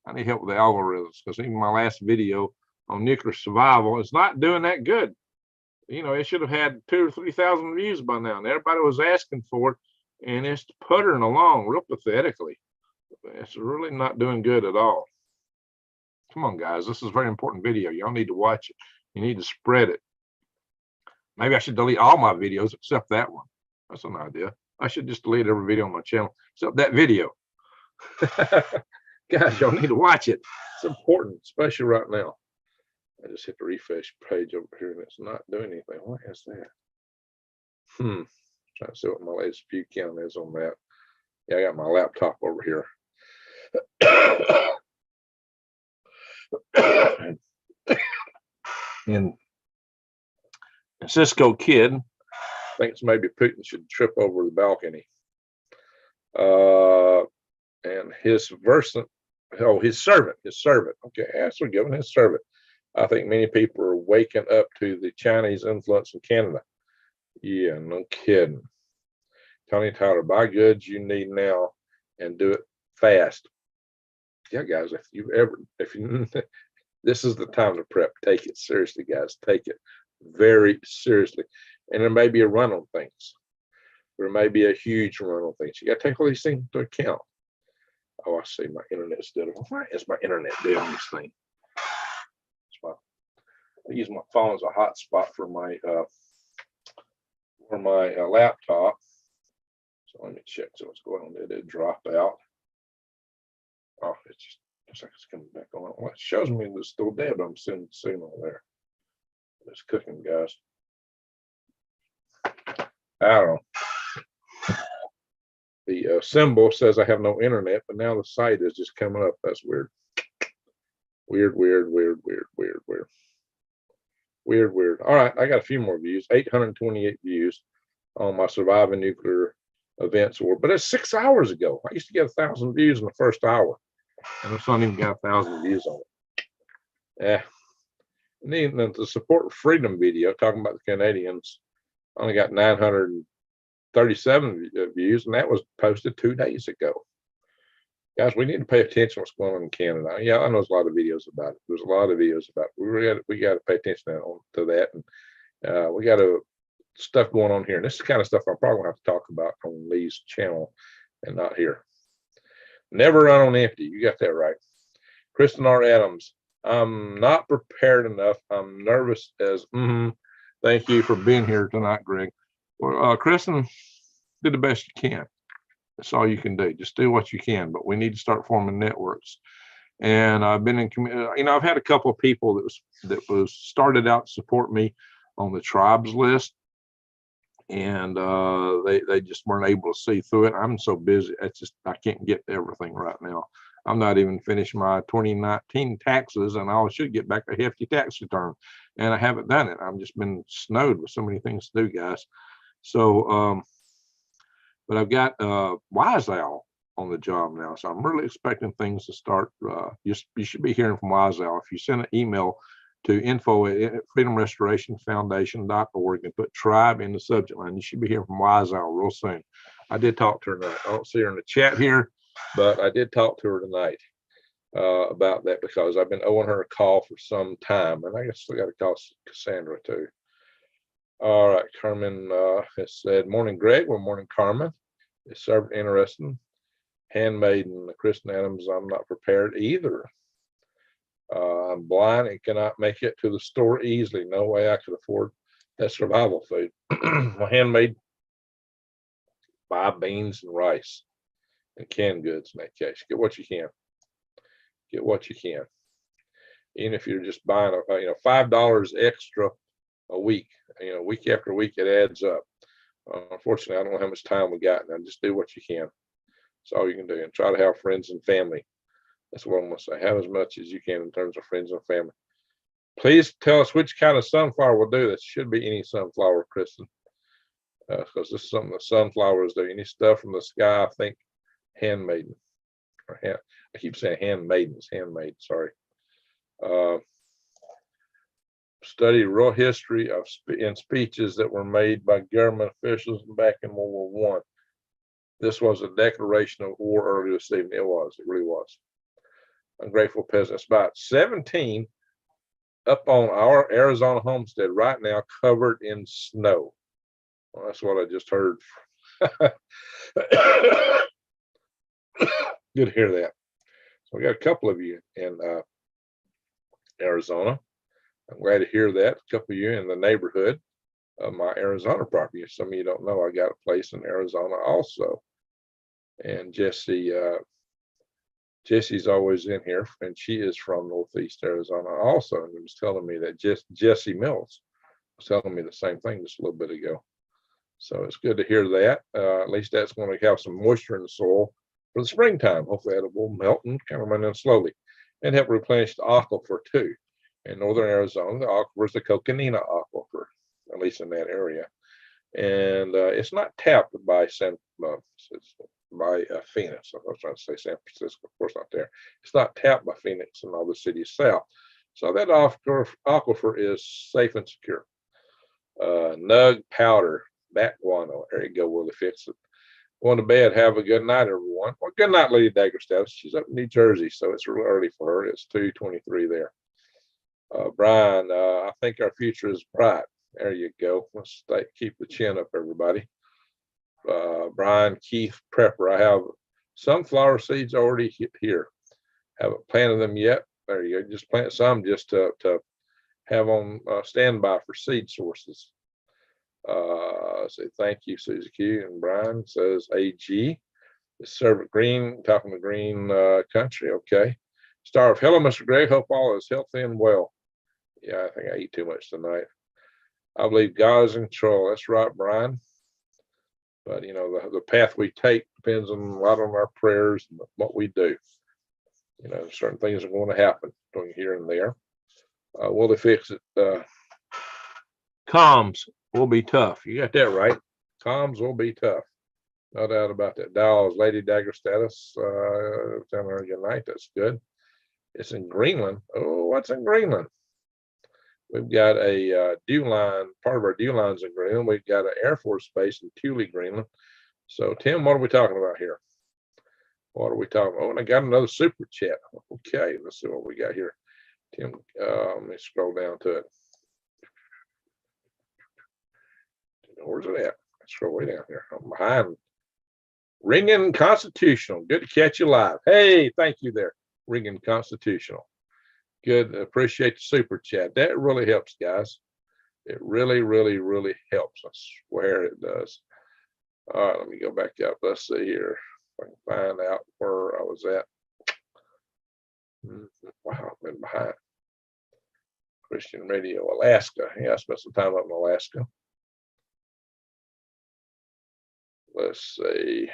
I need help with the algorithms because even my last video on nuclear survival is not doing that good. You know, it should have had 2,000 or 3,000 views by now, and everybody was asking for it, and it's puttering along real pathetically. It's really not doing good at all. Come on, guys, this is a very important video. Y'all need to watch it. You need to spread it. Maybe I should delete all my videos except that one. That's an idea. I should just delete every video on my channel except that video. Guys, y'all need to watch it. It's important, especially right now. I just hit the refresh page over here and it's not doing anything. What is that? Trying to see what my latest view count is on that. Yeah, I got my laptop over here. And Cisco Kid thinks maybe Putin should trip over the balcony. And his servant. Okay, that's forgiven his servant. I think many people are waking up to the Chinese influence in Canada. Yeah, no kidding. Tony Tyler, buy goods you need now and do it fast. Yeah, guys, this is the time to prep. Take it seriously, guys. Take it very seriously. And there may be a run on things. There may be a huge run on things. You got to take all these things into account. Oh, I see my internet's doing. Why is my internet doing this thing? I use my phone as a hotspot for my laptop. So let me check. So what's going on? It did drop out. Oh, it's just looks like it's coming back on. Well, it shows me it's still dead, but I'm seeing signal there. It's cooking, guys. I don't know. The symbol says I have no internet, but now the site is just coming up. That's weird. Weird. All right, I got a few more views. 828 views on my Surviving Nuclear Events War, but it's 6 hours ago. I used to get 1,000 views in the first hour, and this one even got 1,000 views on it. Yeah. And then the Support Freedom video talking about the Canadians only got 937 views, and that was posted 2 days ago. Guys, we need to pay attention to what's going on in Canada. Yeah, I know there's a lot of videos about it. There's a lot of videos about it. We got to pay attention to that, and we got stuff going on here. And this is the kind of stuff I'm probably gonna have to talk about on Lee's channel and not here. Never run on empty. You got that right. Kristen R. Adams. I'm not prepared enough. I'm nervous as. Thank you for being here tonight, Greg. Well, Kristen, do the best you can. That's all you can do. Just do what you can. But we need to start forming networks. And I've been in, I've had a couple of people that was started out to support me on the tribes list, and they just weren't able to see through it. I'm so busy. It's just I can't get to everything right now. I'm not even finished my 2019 taxes, and I should get back a hefty tax return, and I haven't done it. I've just been snowed with so many things to do, guys. So, but I've got Wise Owl on the job now, so I'm really expecting things to start. You should be hearing from Wise Owl. If you send an email to info@freedomrestorationfoundation.org and put tribe in the subject line, you should be hearing from Wise Owl real soon. I did talk to her tonight. I don't see her in the chat here, but I did talk to her tonight about that, because I've been owing her a call for some time, and I guess I got to call Cassandra too. All right, Carmen has said, morning, Greg. Well, morning, Carmen. It's interesting. Handmaiden, Kristen Adams, I'm not prepared either. I'm blind and cannot make it to the store easily. No way I could afford that survival food. My handmaid, buy beans and rice and canned goods in that case. Get what you can. Get what you can. Even if you're just buying $5 extra a week, week after week, it adds up. Unfortunately, I don't know how much time we got, and just do what you can. That's all you can do, and try to have friends and family. That's what I'm going to say. Have as much as you can in terms of friends and family. Please tell us which kind of sunflower will do. This should be any sunflower, Kristen, because this is something that sunflowers do. Any stuff from the sky, I think, handmaiden. I keep saying handmaidens, handmaid, sorry. Study real history of in speeches that were made by government officials back in World War I. This was a declaration of war earlier this evening. It really was. Ungrateful peasants. About 17 up on our Arizona homestead right now, covered in snow. Well, that's what I just heard. Good to hear that. So we got a couple of you in Arizona. I'm glad to hear that. A couple of you in the neighborhood. my Arizona property. Some of you don't know, I got a place in Arizona also. And Jesse's always in here, and she is from Northeast Arizona also, and was telling me that Jesse Mills was telling me the same thing just a little bit ago. So it's good to hear that. At least that's going to have some moisture in the soil for the springtime. Hopefully that will melt and kind of run in slowly and help replenish the aquifer too. In northern Arizona, the aquifer is the Coconina aquifer, at least in that area. And it's not tapped by Phoenix. I was trying to say San Francisco, of course not there. It's not tapped by Phoenix and all the cities south. So that aquifer is safe and secure. Nug powder, bat guano. There you go, Willie Fix it. Going to bed. Have a good night, everyone. Well, good night, Lady Dagger Status. She's up in New Jersey, so it's real early for her. It's 2:23 there. Brian, I think our future is bright. There you go. Let's keep the chin up, everybody. Brian Keith Prepper. I have sunflower seeds already here. Haven't planted them yet. There you go. Just plant some just to have on standby for seed sources. Say thank you, Susie Q. And Brian says AG. Servant Green, talking to Green Country. Okay. Star of Hello, Mr. Greg. Hope all is healthy and well. Yeah, I think I eat too much tonight. I believe God is in control. That's right, Brian. But you know, the path we take depends a lot on our prayers and what we do. You know, certain things are going to happen between here and there. Will they fix it? Comms will be tough. You got that right. Comms will be tough. No doubt about that. Dow's Lady Dagger Status. Telling her good night. That's good. It's in Greenland. Oh, what's in Greenland? We've got a dew line. Part of our dew lines in Greenland. We've got an Air Force base in Thule, Greenland. So, Tim, what are we talking about here? What are we talking about? Oh, and I got another super chat. Okay, let's see what we got here. Tim, let me scroll down to it. Where's it at? Scroll way down here. I'm behind. Ringing Constitutional. Good to catch you live. Hey, thank you there. Ringing Constitutional. Good. Appreciate the super chat. That really helps, guys. It really, really, really helps. I swear it does. All right, let me go back up. Let's see here. If I can find out where I was at. Wow, I've been behind. Christian Radio, Alaska. Yeah, I spent some time up in Alaska. Let's see.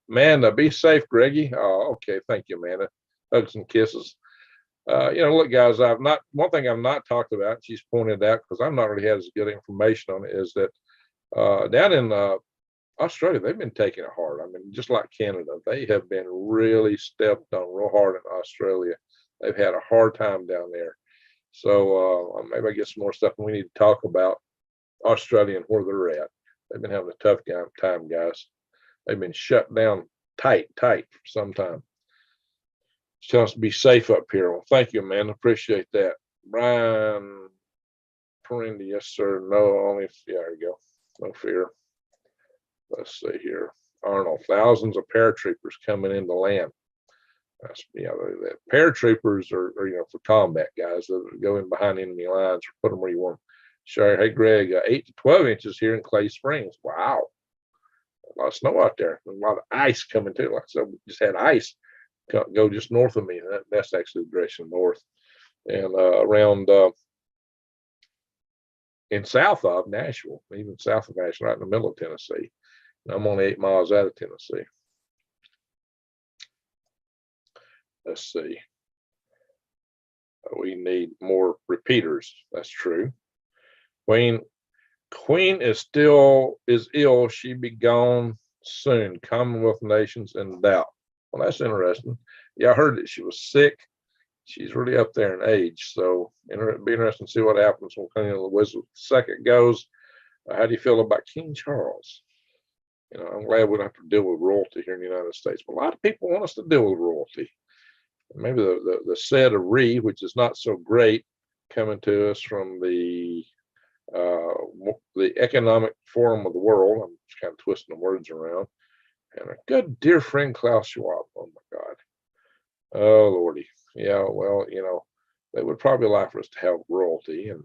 Amanda, be safe, Greggy. Oh, okay. Thank you, Amanda. Hugs and kisses. You know, look, guys, one thing I've not talked about, she's pointed out, because I've not really had as good information on it, is that down in Australia, they've been taking it hard. I mean, just like Canada, they have been really stepped on real hard in Australia. They've had a hard time down there. So maybe I get some more stuff, and we need to talk about Australia and where they're at. They've been having a tough time, guys. They've been shut down tight for some time. Just tell us to be safe up here. Well, thank you, man. Appreciate that. Brian Perendi, yes, sir. No, only, yeah, there you go. No fear. Let's see here. Arnold, thousands of paratroopers coming into land. That's, you know, the paratroopers are, you know, for combat guys that go in behind enemy lines or put them where you want them. Sure. Hey, Greg, 8 to 12 inches here in Clay Springs. Wow. A lot of snow out there. A lot of ice coming too. Like I said, we just had ice go just north of me. That's actually the direction north. And around in south of Nashville, even south of Nashville, right in the middle of Tennessee. And I'm only 8 miles out of Tennessee. Let's see. We need more repeaters. That's true. Queen is ill. She be gone soon. Commonwealth nations in doubt. Well, that's interesting. Yeah, I heard that she was sick. She's really up there in age. So it'll be interesting to see what happens when Queen Elizabeth II goes. How do you feel about King Charles? You know, I'm glad we don't have to deal with royalty here in the United States. But a lot of people want us to deal with royalty. Maybe the set of which is not so great, coming to us from the Economic Forum of the World. I'm just kind of twisting the words around. And a good dear friend, Klaus Schwab. Oh my God. Oh Lordy. Yeah, well, you know, they would probably like for us to have royalty, and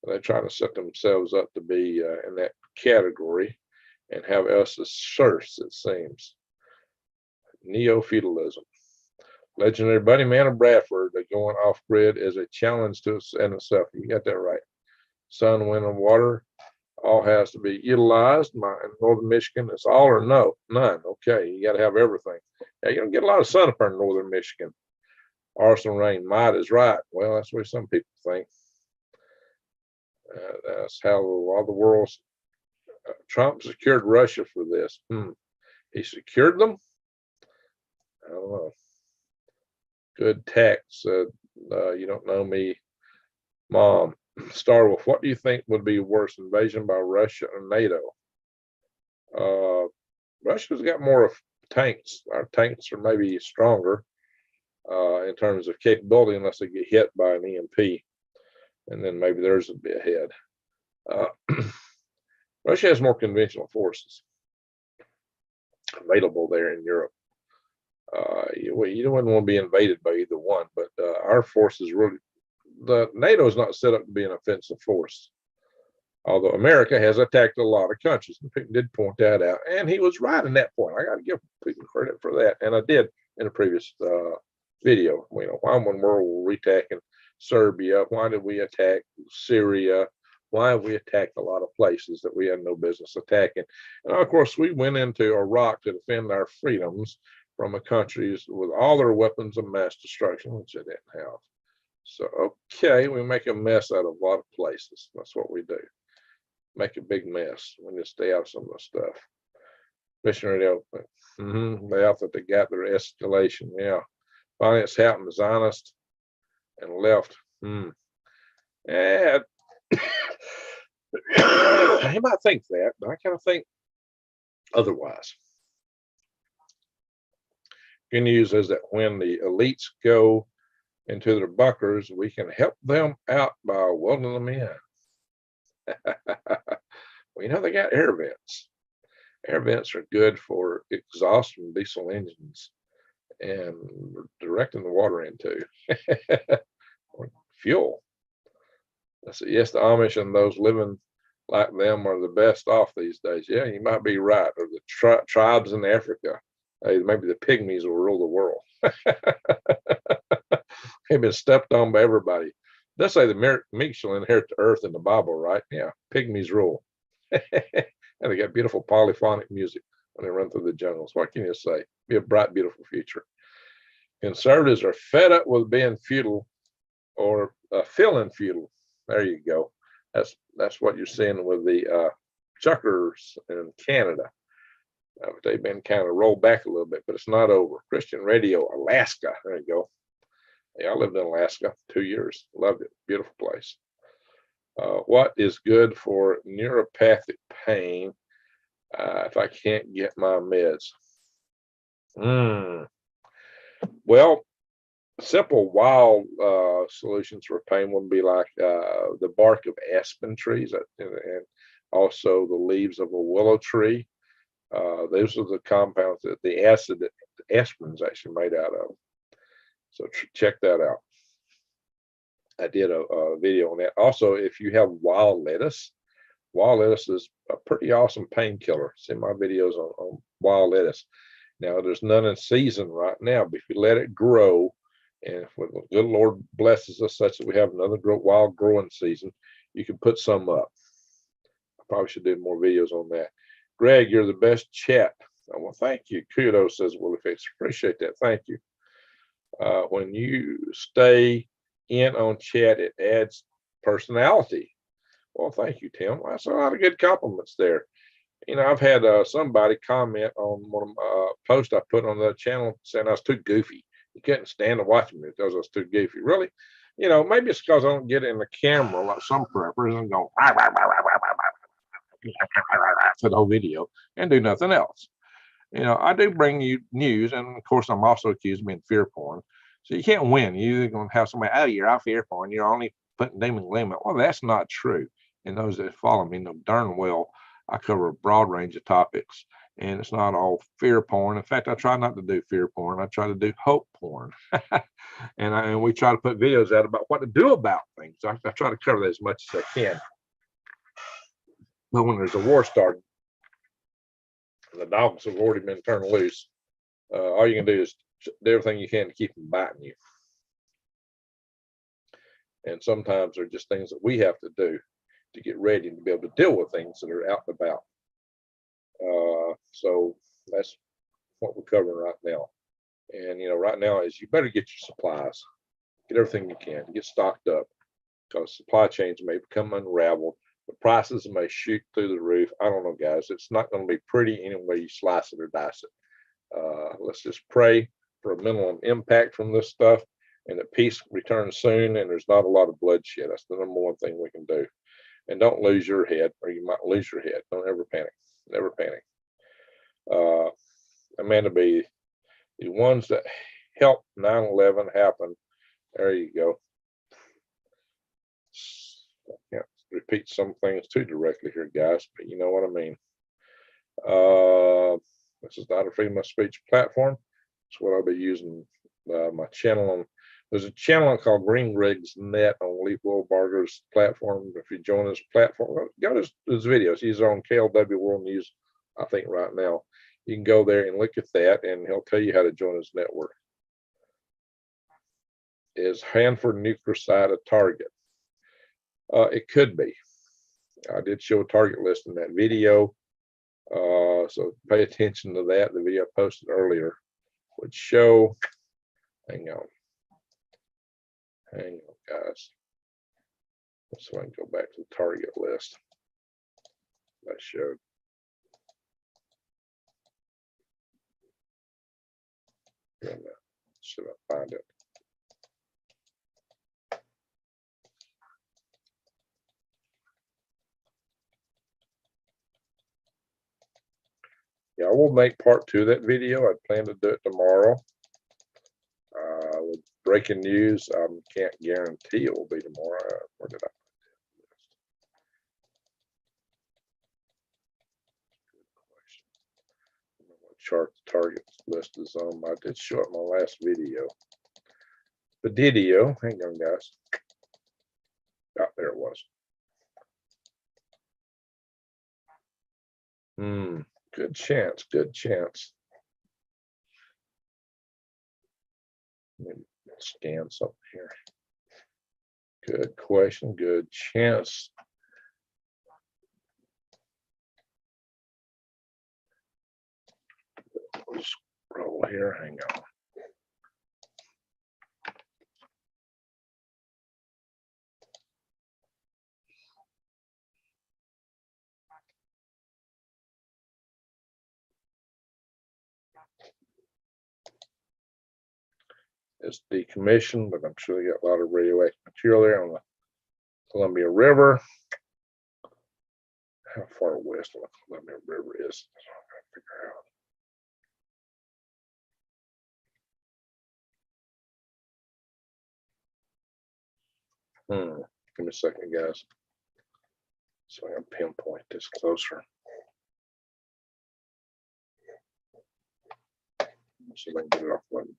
They're trying to set themselves up to be in that category and have us as serfs, it seems. Neo-feudalism. Legendary Buddy Man of Bradford, that going off grid is a challenge to us in itself. You got that right. Sun, wind, and water all has to be utilized. In northern Michigan, it's all or no, none. Okay, you got to have everything. Now, you don't get a lot of sun up in northern Michigan. Arson rain, might is right. Well, that's what some people think. That's how a lot of the world's. Trump secured Russia for this. He secured them? I don't know. Good tax. You don't know me, Mom. Starwolf, what do you think would be worse, invasion by Russia or NATO? Russia's got more of tanks. Our tanks are maybe stronger in terms of capability, unless they get hit by an EMP, and then maybe theirs would be ahead. Russia has more conventional forces available there in Europe. You wouldn't want to be invaded by either one, but our forces really, the NATO is not set up to be an offensive force. Although America has attacked a lot of countries, and Putin did point that out, and he was right in that point. I got to give Putin credit for that, and I did in a previous video. You know, why when were we attacking Serbia? Why did we attack Syria? Why have we attacked a lot of places that we had no business attacking? And of course, we went into Iraq to defend our freedoms from a countries with all their weapons of mass destruction, which they didn't have. So, okay, we make a mess out of a lot of places. That's what we do. Make a big mess. We need to stay out of some of the stuff. Missionary open. They out that they got their escalation. Yeah. Finally, it's happened. Zionist and left. And he might think that, but I kind of think otherwise. Good news is that when the elites go into their bunkers, we can help them out by welding them in. Well, you know, they got air vents. Air vents are good for exhaust from diesel engines and directing the water into fuel. Yes, the Amish and those living like them are the best off these days. Yeah, you might be right. Or the tribes in Africa. Maybe the pygmies will rule the world. They've been stepped on by everybody. They say the meek shall inherit the earth in the Bible, right? Yeah, pygmies rule. And they got beautiful polyphonic music when they run through the jungles. What can you say? Be a bright, beautiful future. Conservatives are fed up with being feudal or feeling feudal. There you go. That's what you're seeing with the chuckers in Canada. They've been kind of rolled back a little bit, but it's not over. Christian Radio, Alaska. There you go. Yeah, I lived in Alaska 2 years. Loved it. Beautiful place. What is good for neuropathic pain if I can't get my meds? Well, simple wild solutions for pain would be like the bark of aspen trees and also the leaves of a willow tree. Those are the compounds that the acid that the aspirin is actually made out of. So check that out. I did a video on that. Also, if you have wild lettuce is a pretty awesome painkiller. See my videos on wild lettuce. Now, there's none in season right now, but if you let it grow, and if the good Lord blesses us such that we have another wild growing season, you can put some up. I probably should do more videos on that. Greg, you're the best chat. Well, thank you. Kudos, says Willie Fix. Appreciate that. Thank you. When you stay in on chat, it adds personality. Well, thank you, Tim. That's a lot of good compliments there. You know, I've had somebody comment on one of my posts I put on the channel saying I was too goofy. You couldn't stand to watch me because I was too goofy. Really? You know, maybe it's because I don't get in the camera like some preppers and go for the whole video and do nothing else. You know, I do bring you news, and of course, I'm also accused of being fear porn. So you can't win. You're going to have somebody, oh, you're all fear porn. You're only putting doom and gloom. Well, that's not true. And those that follow me know darn well I cover a broad range of topics. and it's not all fear porn. In fact, I try not to do fear porn. I try to do hope porn. And we try to put videos out about what to do about things. I try to cover that as much as I can. But when there's a war starting, and the dogs have already been turned loose, all you can do is do everything you can to keep them biting you. And sometimes they're just things that we have to do to get ready to be able to deal with things that are out and about. So that's what we're covering right now. And right now is you better get your supplies, get everything you can, get stocked up, because supply chains may become unraveled. The prices may shoot through the roof. I don't know, guys. It's not going to be pretty any way you slice it or dice it. Let's just pray for a minimum impact from this stuff, and that peace returns soon, and there's not a lot of bloodshed. That's the number one thing we can do. And don't lose your head, or you might lose your head. Don't ever panic. Never panic. Amanda B, the ones that helped 9/11 happen. There you go. I can't repeat some things too directly here, guys, but you know what I mean. This is not a freedom of speech platform. It's what I'll be using my channel on. There's a channel called Green Rigs Net on Lee Wilbarger's platform. If you join his platform, go to his videos. He's on KLW World News, I think, right now. You can go there and look at that, and he'll tell you how to join his network. Is Hanford nuclear site a target? It could be. I did show a target list in that video, so pay attention to that. The video I posted earlier would show. Hang on, guys. So I can go back to the target list I showed. Should I find it? Yeah, I will make part 2 of that video. I plan to do it tomorrow. With breaking news, I can't guarantee it will be tomorrow. Where did I put that list? Good question. I don't know what chart the target list is on. I did show it in my last video. The video, hang on, guys. Oh, there it was. Good chance, good chance. Let me scan something here. Good question, good chance. We'll scroll here, hang on. It's decommissioned, but I'm sure they got a lot of radioactive material there on the Columbia River. How far west of the Columbia River is? I'm trying to figure out. Give me a second, guys, so I can pinpoint this closer. So I can get it off one.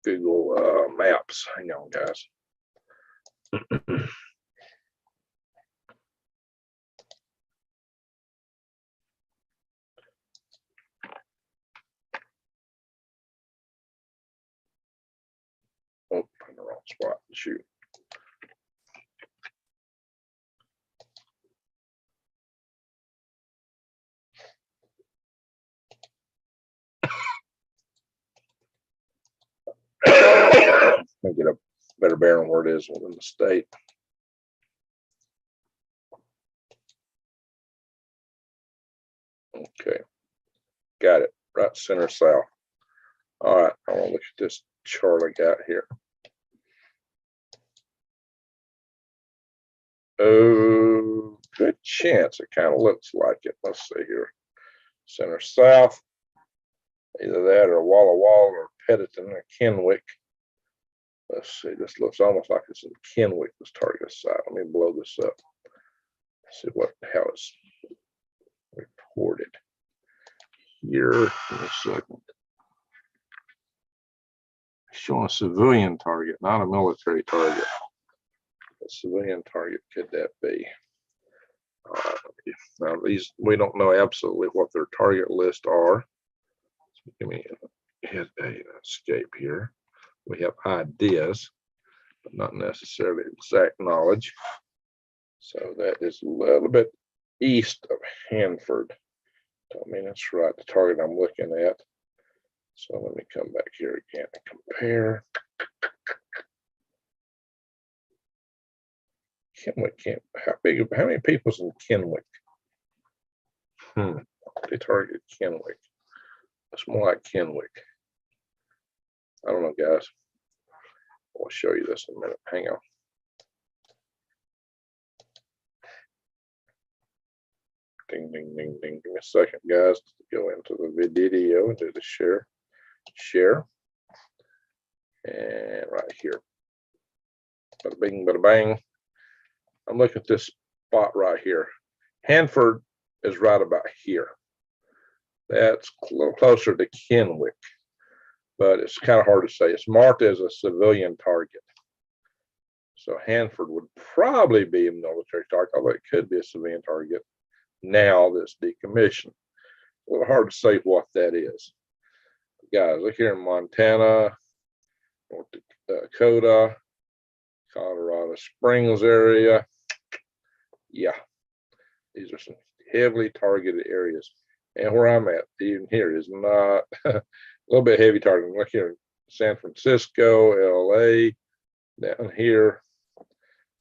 Google Maps. Hang on, guys. Oh, in the wrong spot. Shoot. Let me get a better bearing where it is within the state. Okay, got it. Right center south. All right, I want to look at this chart I got here. Oh, good chance. It kind of looks like it. Let's see here. Center south. Either that or Walla Walla or Pettiton or Kenwick. Let's see. This looks almost like it's in Kenwick, this target site. Let me blow this up. See how it's reported. here. Give me a second. Showing a civilian target, not a military target. A civilian target could that be? Now these, we don't know absolutely what their target list are. So give me hit a escape here. We have ideas, but not necessarily exact knowledge. So that is a little bit east of Hanford. Don't mean that's right, the target I'm looking at. So let me come back here again and compare. Kenwick, how many people's in Kenwick? They target Kenwick. It's more like Kenwick. I don't know, guys. I'll show you this in a minute. Hang on. Ding, ding, ding, ding. Give me a second, guys, to go into the video and do the share. And right here. Bada bing, bada bang. I'm looking at this spot right here. Hanford is right about here. That's a little closer to Kenwick, but it's kind of hard to say. It's marked as a civilian target. So Hanford would probably be a military target, although it could be a civilian target now that's decommissioned. A little hard to say what that is. Guys, look here in Montana, North Dakota, Colorado Springs area. Yeah, these are some heavily targeted areas. And where I'm at, even here, is not a little bit heavy targeting. Look here in San Francisco, LA, down here,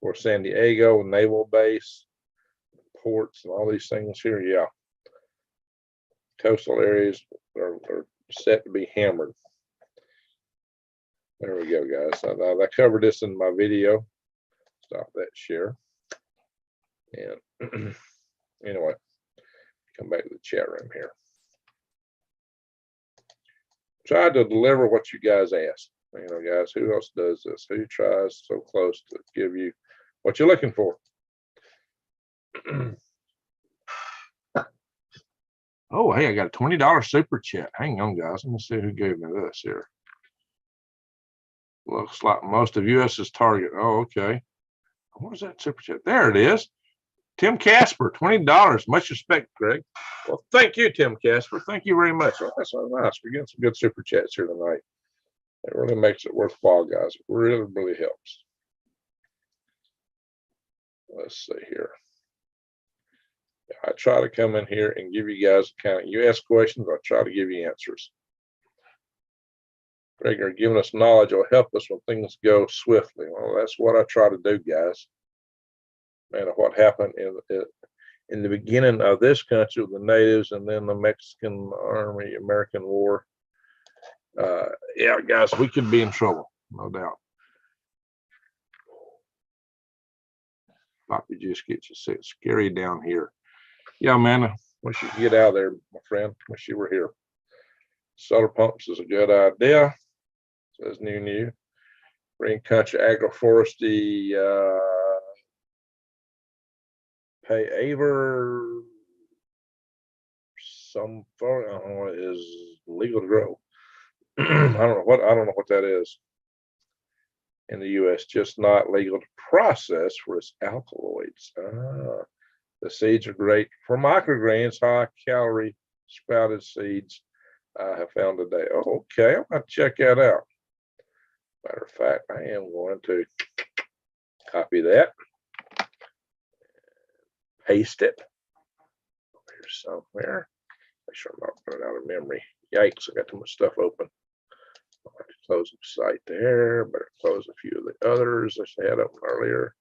or San Diego, naval base, ports, and all these things here. Yeah, coastal areas are set to be hammered. There we go, guys. I covered this in my video. Stop that share. And anyway, come back to the chat room here. Try to deliver what you guys ask. You know, guys, who else does this? Who tries so close to give you what you're looking for? Oh, hey, I got a $20 super chat. Hang on, guys. Let me see who gave me this here. Looks like most of US's target. Oh, okay. What is that super chat? There it is. Tim Casper, $20. Much respect, Greg. Well, thank you, Tim Casper. Thank you very much. Oh, that's so nice. We're getting some good super chats here tonight. It really makes it worthwhile, guys. It really, really helps. Let's see here. I try to come in here and give you guys kind of, you ask questions, I try to give you answers. Greg, you're giving us knowledge will help us when things go swiftly. Well, that's what I try to do, guys. Man, what happened in the beginning of this country with the natives and then the Mexican Army, American War. Yeah, guys, we could be in trouble, no doubt. Poppy just gets you scary down here. Yeah, man, I wish you could get out of there, my friend. Wish you were here. Solar pumps is a good idea, says New. Green country agroforestry, pay aver some is legal to grow. I don't know what that is in the US, just not legal to process for its alkaloids. The seeds are great for microgreens, high calorie sprouted seeds. I have found today. Oh, okay, I'm going to check that out. Matter of fact, I am going to copy that, paste it here somewhere. Make sure I'm not running out of memory. Yikes, I got too much stuff open. I'll have to close the site there. Better close a few of the others I had open earlier.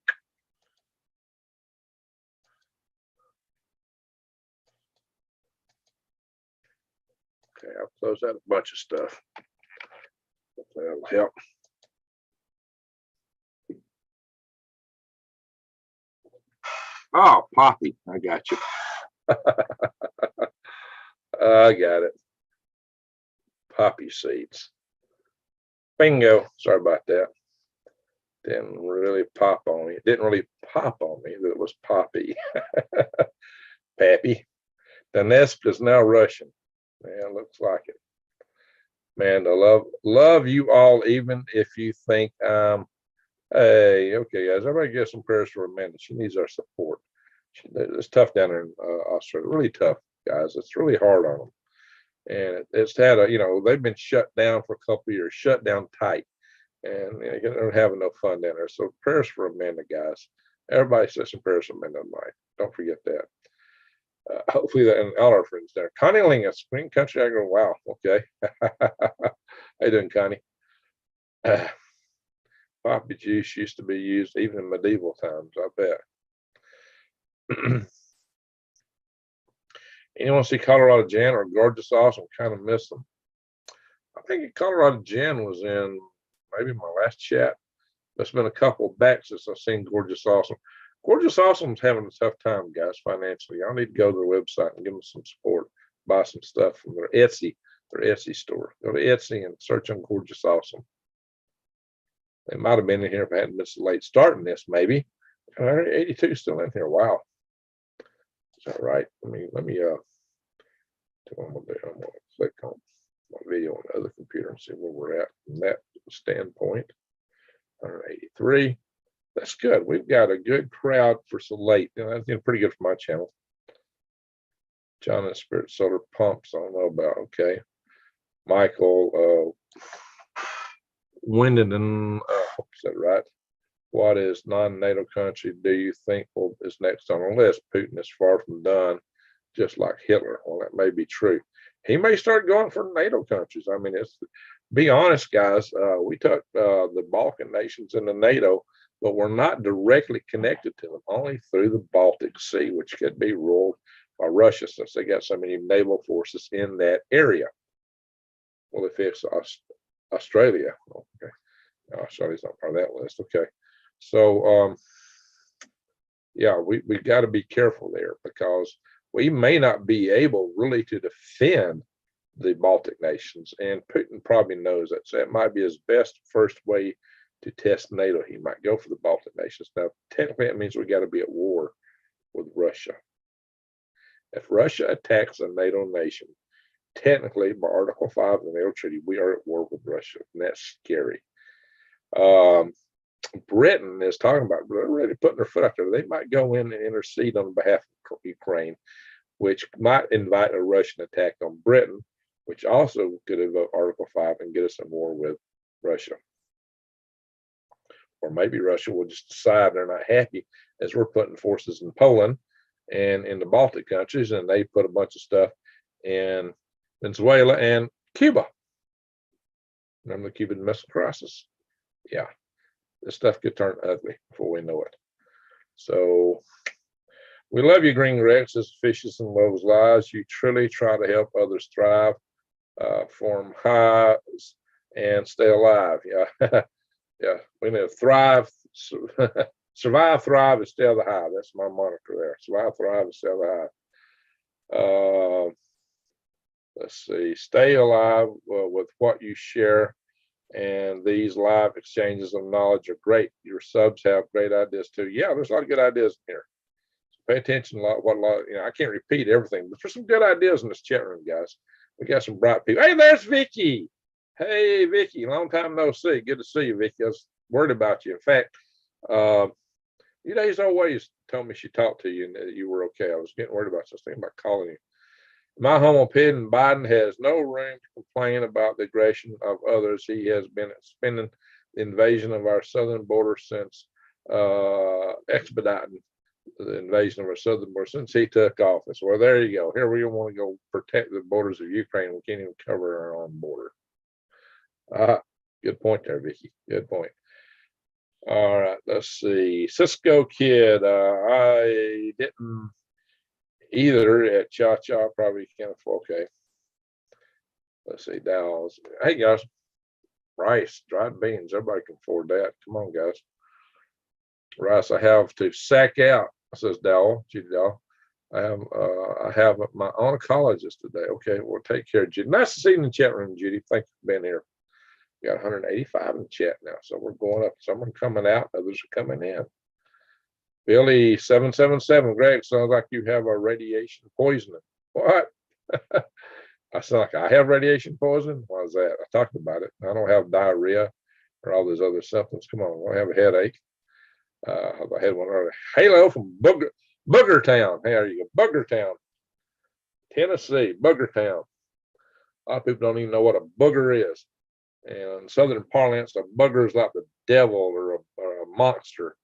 Okay, I'll close out a bunch of stuff. Hopefully that'll help. Oh, Poppy, I got you. I got it. Poppy seeds. Bingo. Sorry about that. Didn't really pop on me. It didn't really pop on me that it was Poppy. Pappy. Donetsk is now Russian. Yeah, looks like it. Man, I love you all, even if you think hey, okay, guys, everybody get some prayers for Amanda. She needs our support. It's tough down there in Australia, really tough, guys. It's really hard on them. And it's had a, they've been shut down for a couple of years, shut down tight, and they're having no fun down there. So prayers for Amanda, guys. Everybody says some prayers for Amanda tonight. Don't forget that. Hopefully that, and all our friends there. Connie Lingus, Green Country Agro. Wow. Okay. How you doing, Connie? Poppy juice used to be used even in medieval times, I bet. Anyone see Colorado Jan or Gorgeous Awesome? Kind of miss them. I think Colorado Jan was in maybe my last chat. There's been a couple back since I've seen Gorgeous Awesome. Gorgeous Awesome's having a tough time, guys, financially. Y'all need to go to their website and give them some support. Buy some stuff from their Etsy store. Go to Etsy and search on Gorgeous Awesome. They might have been in here if I hadn't been so late starting this, maybe. 82 still in here. Wow. Is that right? Let me do what I'm gonna do. I'm gonna click on my video on the other computer and see where we're at from that standpoint. 183. That's good. We've got a good crowd for so late. That's been pretty good for my channel. John and Spirit Solar Pumps, I don't know about. Okay. Michael Winden, is that right? What is non-NATO country do you think is next on the list? Putin is far from done, just like Hitler. Well, that may be true. He may start going for NATO countries. I mean, be honest, guys. We took the Balkan nations into NATO, but we're not directly connected to them, only through the Baltic Sea, which could be ruled by Russia since they got so many naval forces in that area. Well, if it's Australia, okay. No, Australia's not part of that list. Okay. So, yeah, we got to be careful there because we may not be able really to defend the Baltic nations, and Putin probably knows that. So it might be his best first way to test NATO. He might go for the Baltic nations. Now, technically, it means we got to be at war with Russia. If Russia attacks a NATO nation, technically, by Article 5 of the NATO Treaty, we are at war with Russia, and that's scary. Britain is talking about already putting their foot out there. They might go in and intercede on behalf of Ukraine, which might invite a Russian attack on Britain, which also could invoke Article 5 and get us in war with Russia. Or maybe Russia will just decide they're not happy as we're putting forces in Poland and in the Baltic countries, and they put a bunch of stuff in Venezuela and Cuba. Remember the Cuban Missile Crisis? Yeah. This stuff could turn ugly before we know it. So we love you, Green Rex, as fishes and loaves lives. You truly try to help others thrive, form highs, and stay alive. Yeah, yeah. We need to thrive, survive, thrive, and stay on the high. That's my moniker there. Survive, thrive, and stay on the high. Let's see. Stay alive with what you share. And these live exchanges of knowledge are great. Your subs have great ideas too. Yeah, there's a lot of good ideas in here. So pay attention a lot. I can't repeat everything, but there's some good ideas in this chat room, guys. We got some bright people. Hey, there's Vicky. Hey, Vicky, long time no see. Good to see you, Vicky. I was worried about you. In fact, you days always told me she talked to you and that you were okay. I was getting worried about you. I was thinking about calling you. My home opinion, Biden has no room to complain about the aggression of others. He has been spending the invasion of our southern border since expediting the invasion of our southern border since he took office. Well, there you go. Here we want to go protect the borders of Ukraine. We can't even cover our own border. Good point there, Vicky. Good point. All right, let's see. Cisco Kid, I didn't either at Cha-Cha, probably can't afford. Okay. Let's see, Dallas. Hey, guys. Rice, dried beans. Everybody can afford that. Come on, guys. Rice, I have to sack out, says Dowell. Judy Dowell. I have my oncologist today. Okay, well, take care, Judy. Nice to see you in the chat room, Judy. Thank you for being here. We got 185 in the chat now, so we're going up. Some are coming out, others are coming in. Billy 777, Greg, sounds like you have a radiation poisoning. What? I sound like I have radiation poisoning. Why is that? I talked about it. I don't have diarrhea or all these other symptoms. Come on, I have a headache. I had one earlier. Halo from Booger Town. Hey, there you go. Booger Town, Tennessee. Booger Town. A lot of people don't even know what a booger is. And in Southern parlance, a booger is like the devil or a monster.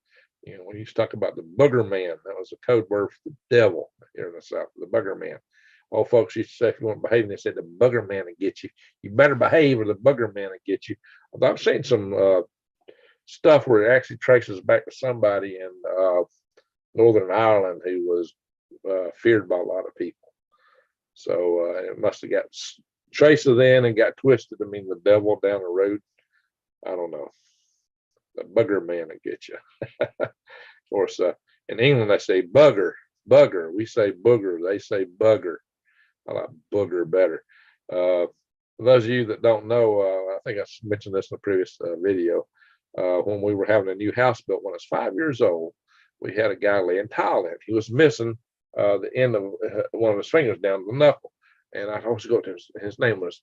You know, when you talk about the booger man, that was a code word for the devil here in the South, the booger man. Old folks used to say, if you want to behave, they said the booger man will get you. You better behave or the booger man will get you. I've seen some stuff where it actually traces back to somebody in Northern Ireland who was feared by a lot of people. So it must have got traces then and got twisted to mean the devil down the road. I don't know. The bugger man will get you. Of course, in England they say bugger. We say booger. They say bugger. I like booger better. For those of you that don't know, I think I mentioned this in the previous video. When we were having a new house built when I was 5 years old, we had a guy laying tile in. He was missing the end of one of his fingers down to the knuckle. And I always go to his name was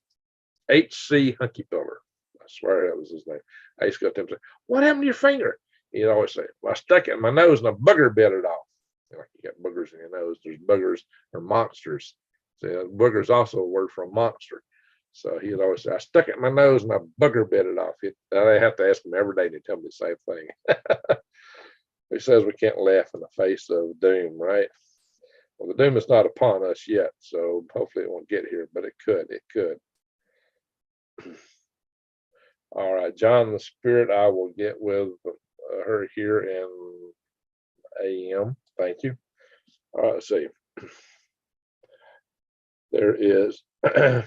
H.C. Hunkypiller. I swear that was his name. I used to go to him and say, "What happened to your finger?" He'd always say, "Well, I stuck it in my nose and a booger bit it off." You know, you got boogers in your nose. There's boogers or monsters. So booger is also a word for a monster. So he'd always say, "I stuck it in my nose and a booger bit it off." I have to ask him every day to tell me the same thing. He says we can't laugh in the face of doom, right? Well, the doom is not upon us yet, so hopefully it won't get here, but it could. It could. All right, John the Spirit, I will get with her here in AM. Thank you. All right, let's see. There is, John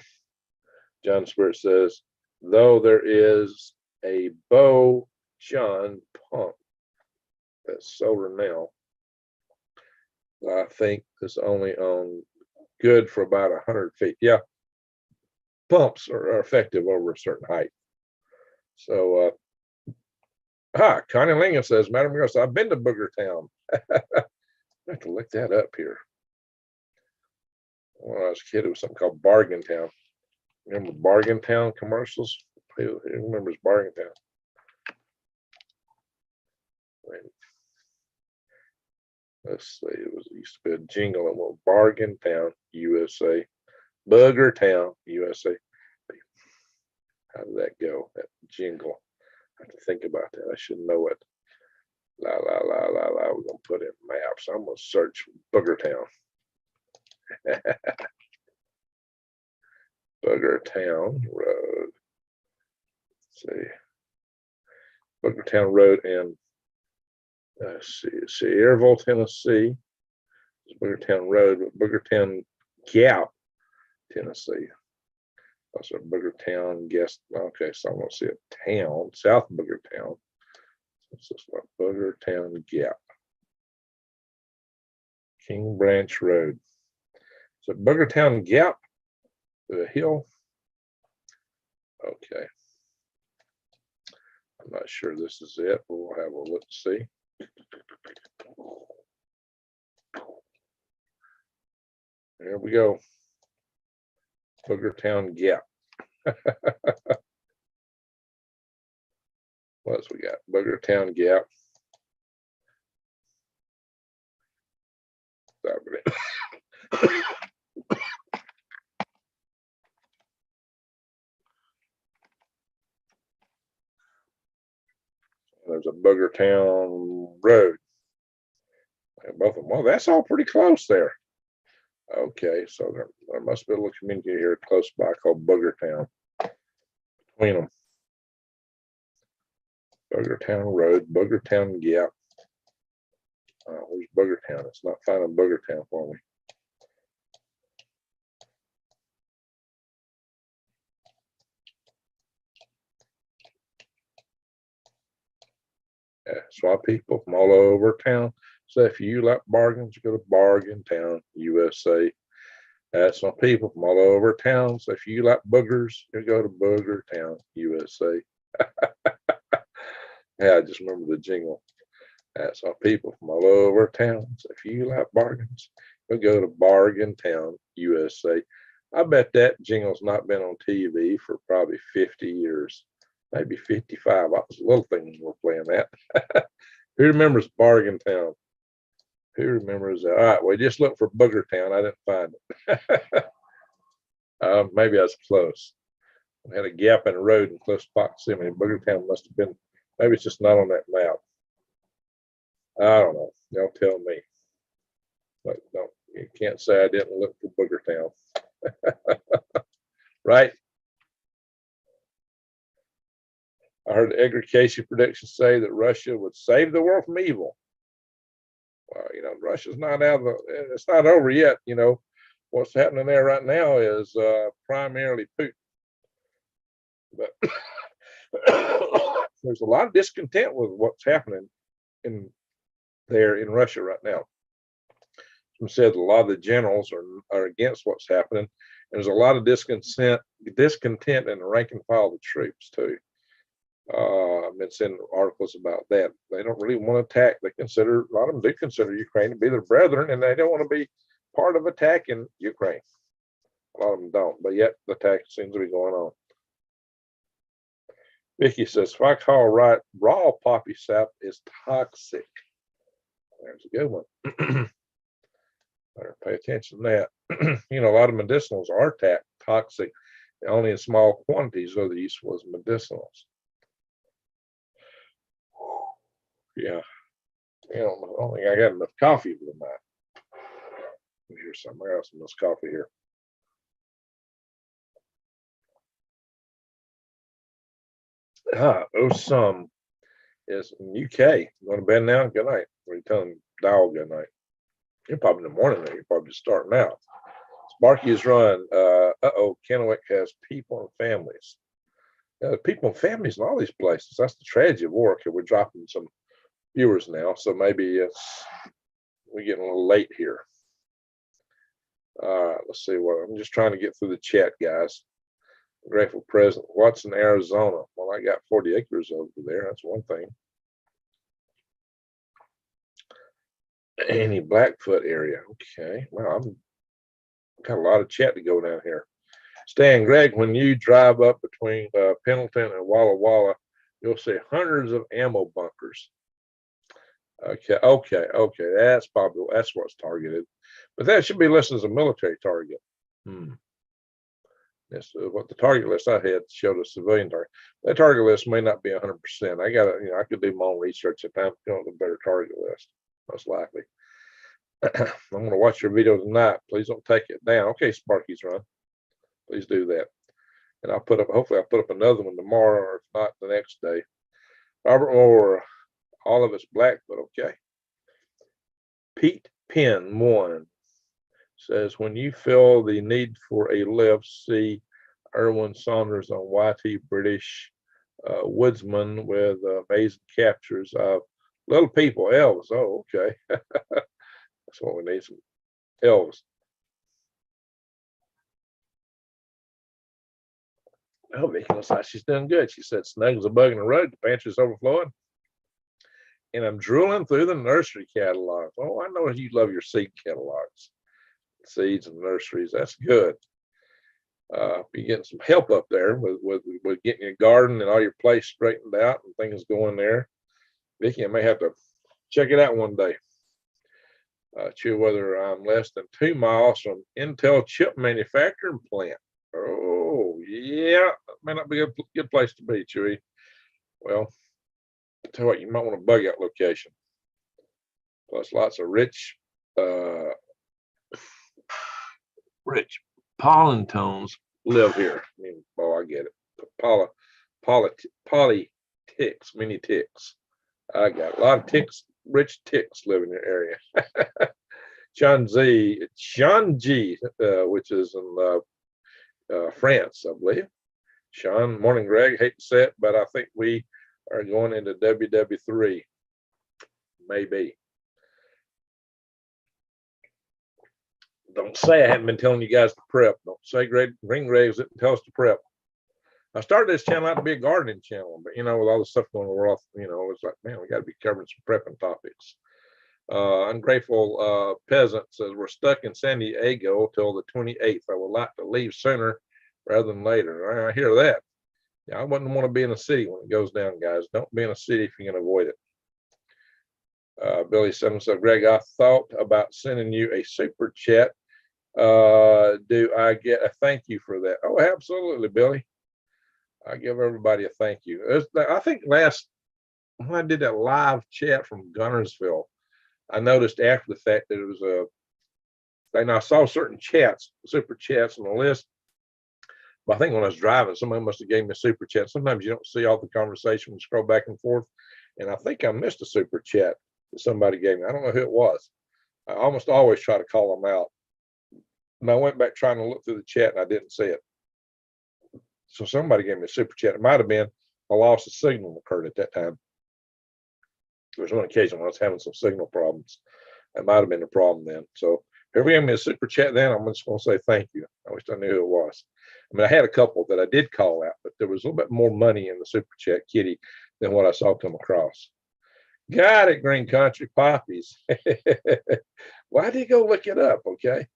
the Spirit says, though there is a Bo John pump that's solar now, I think it's only on good for about 100 feet. Yeah, pumps are effective over a certain height. So, Connie Lingan says, Madam Gross, I've been to Booger Town. I have to look that up here. When I was a kid, it was something called Bargain Town. Remember Bargain Town commercials? Who remembers Bargain Town? Wait. Let's see, it used to be a jingle and well, Bargain Town, USA. Booger Town, USA. How did that go? That jingle. I have to think about that. I should know it. La la la la la. We're gonna put in maps. I'm gonna search Booger Town. Booger Town Road. Let's see. Booger Town Road in Sierraville, Tennessee. It's Booger Town Road, but Booger Town Gap, Tennessee. That's a Booger Town guest. Okay, so I'm going to see a town, South Booger Town. This is what Booger Town Gap. King Branch Road. So Booger Town Gap, the hill. Okay. I'm not sure this is it, but we'll have a look see. There we go. Booger Town Gap. What else we got? Booger Town Gap. There's a Booger Town Road. Both of them. Well, that's all pretty close there. Okay, so there must be a little community here close by called Booger Town. Between them. Booger Town Road, Booger Town Gap. Where's Booger Town? It's not finding Booger Town for me. That's why people from all over town say if you like bargains, you go to Bargain Town, USA. That's why people from all over town say if you like boogers, you go to Booger Town, USA. Yeah, I just remember the jingle. That's why people from all over town say if you like bargains, you go to Bargain Town, USA. I bet that Jingle's not been on TV for probably 50 years, maybe 55. I was a little thing when we were playing that. Who remembers Bargain Town? Who remembers that? All right, we just looked for Booger Town. I didn't find it. Maybe I was close. We had a gap in the road in close proximity. Booger Town must have been, maybe it's just not on that map. I don't know. Y'all tell me. But no, you can't say I didn't look for Booger Town. Right? I heard Edgar Casey predictions say that Russia would save the world from evil. Well, you know, Russia's not out of the, it's not over yet. You know, what's happening there right now is primarily Putin. But there's a lot of discontent with what's happening in there in Russia right now. Some said a lot of the generals are against what's happening. And there's a lot of discontent in the rank and file of the troops too. I've been seeing articles about that. They don't really want to attack. They consider, a lot of them do consider Ukraine to be their brethren, and they don't want to be part of attacking Ukraine. A lot of them don't, but yet the attack seems to be going on. Vicky says, if I call right, raw poppy sap is toxic. There's a good one. Better pay attention to that. You know, a lot of medicinals are toxic, only in small quantities, so the use was medicinals. Yeah, you know, I don't think I got enough coffee for the night. Here's somewhere else in this coffee here. Some is in UK. Going to bed now? Good night. What are you telling Dial good night? You're probably in the morning now. You're probably just starting out. Sparky is run. Kennewick has people and families. People and families in all these places. That's the tragedy of war. Okay, we're dropping some viewers now, so maybe we're getting a little late here. Let's see what I'm just trying to get through the chat, guys. Grateful President. What's in Arizona? Well, I got 40 acres over there. That's one thing. Any Blackfoot area. Okay. Well, I've got a lot of chat to go down here. Stan, Greg, when you drive up between Pendleton and Walla Walla, you'll see hundreds of ammo bunkers. Okay. That's what's targeted. But that should be listed as a military target. That's what the target list I had showed a civilian target. That target list may not be 100%. I could do my own research at time to come up with a better target list, most likely. I'm going to watch your video tonight. Please don't take it down. Okay, Sparky's Run. Please do that. And hopefully I'll put up another one tomorrow, or if not the next day. Robert Moore, all of it's Blackfoot. Okay. Pete Penn 1 says, when you feel the need for a lift, see Erwin Saunders on YT British woodsman with amazing captures of little people, elves. Oh, okay. That's what we need, some elves. Oh, Vicky looks like she's doing good. She said, Snuggles a bug in the road, the pantry's overflowing. And I'm drooling through the nursery catalogs. Oh, I know you love your seed catalogs. Seeds and nurseries. That's good. Be getting some help up there with getting your garden and all your place straightened out and things going there. Vicky, I may have to check it out one day. Chew whether I'm less than 2 miles from Intel chip manufacturing plant. Oh, yeah, that may not be a good place to be, Chewy. Well, I'll tell you what, you might want to bug out location. Plus, lots of rich pollen tones live here. I mean, oh, I get it. Ticks, mini ticks. I got a lot of ticks, rich ticks live in your area. Shanji, which is in France, I believe. Sean, morning, Greg. Hate to say it, but I think we are going into WW3. Maybe. Don't say I haven't been telling you guys to prep. Don't say Greg didn't tell us to prep. I started this channel out to be a gardening channel, but with all the stuff going on, it's like, man, we got to be covering some prepping topics. Ungrateful peasant says, we're stuck in San Diego till the 28th. I would like to leave sooner rather than later. I hear that. Yeah, I wouldn't want to be in a city when it goes down, guys. Don't be in a city if you can avoid it. Billy Simmons said, Greg, I thought about sending you a super chat. Do I get a thank you for that? Oh, absolutely, Billy. I give everybody a thank you. I think when I did that live chat from Gunnersville, I noticed after the fact that it was and I saw certain chats, super chats on the list. But I think when I was driving, somebody must have gave me a super chat. Sometimes you don't see all the conversation when you scroll back and forth. And I think I missed a super chat that somebody gave me. I don't know who it was. I almost always try to call them out. And I went back trying to look through the chat and I didn't see it. So somebody gave me a super chat. It might have been a loss of signal occurred at that time. There was one occasion when I was having some signal problems. That might have been the problem then. So if you gave me a super chat then, I'm just going to say thank you. I wish I knew who it was. I mean, I had a couple that I did call out, but there was a little bit more money in the super chat kitty than what I saw come across. Got it, Green Country Poppies. Why did you go look it up? Okay.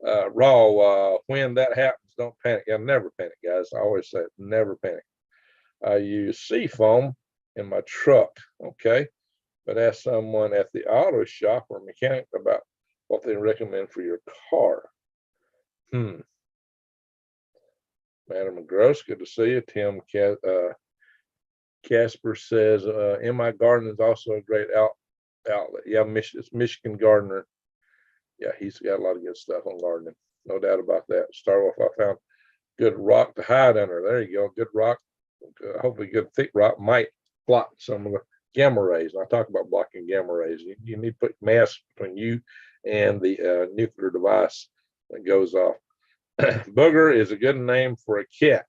Raw, when that happens, don't panic. Yeah, never panic, guys. I always say it, never panic. I use sea foam in my truck. Okay. But ask someone at the auto shop or mechanic about what they recommend for your car. Madam McGross, good to see you. Tim Casper says, in my garden is also a great outlet. Yeah, it's Michigan Gardener. Yeah, he's got a lot of good stuff on gardening. No doubt about that. Start off, I found good rock to hide under. There you go. Good rock. Hopefully good thick rock might block some of the gamma rays. And I talk about blocking gamma rays. You need to put mass between you and the nuclear device that goes off. Booger is a good name for a cat.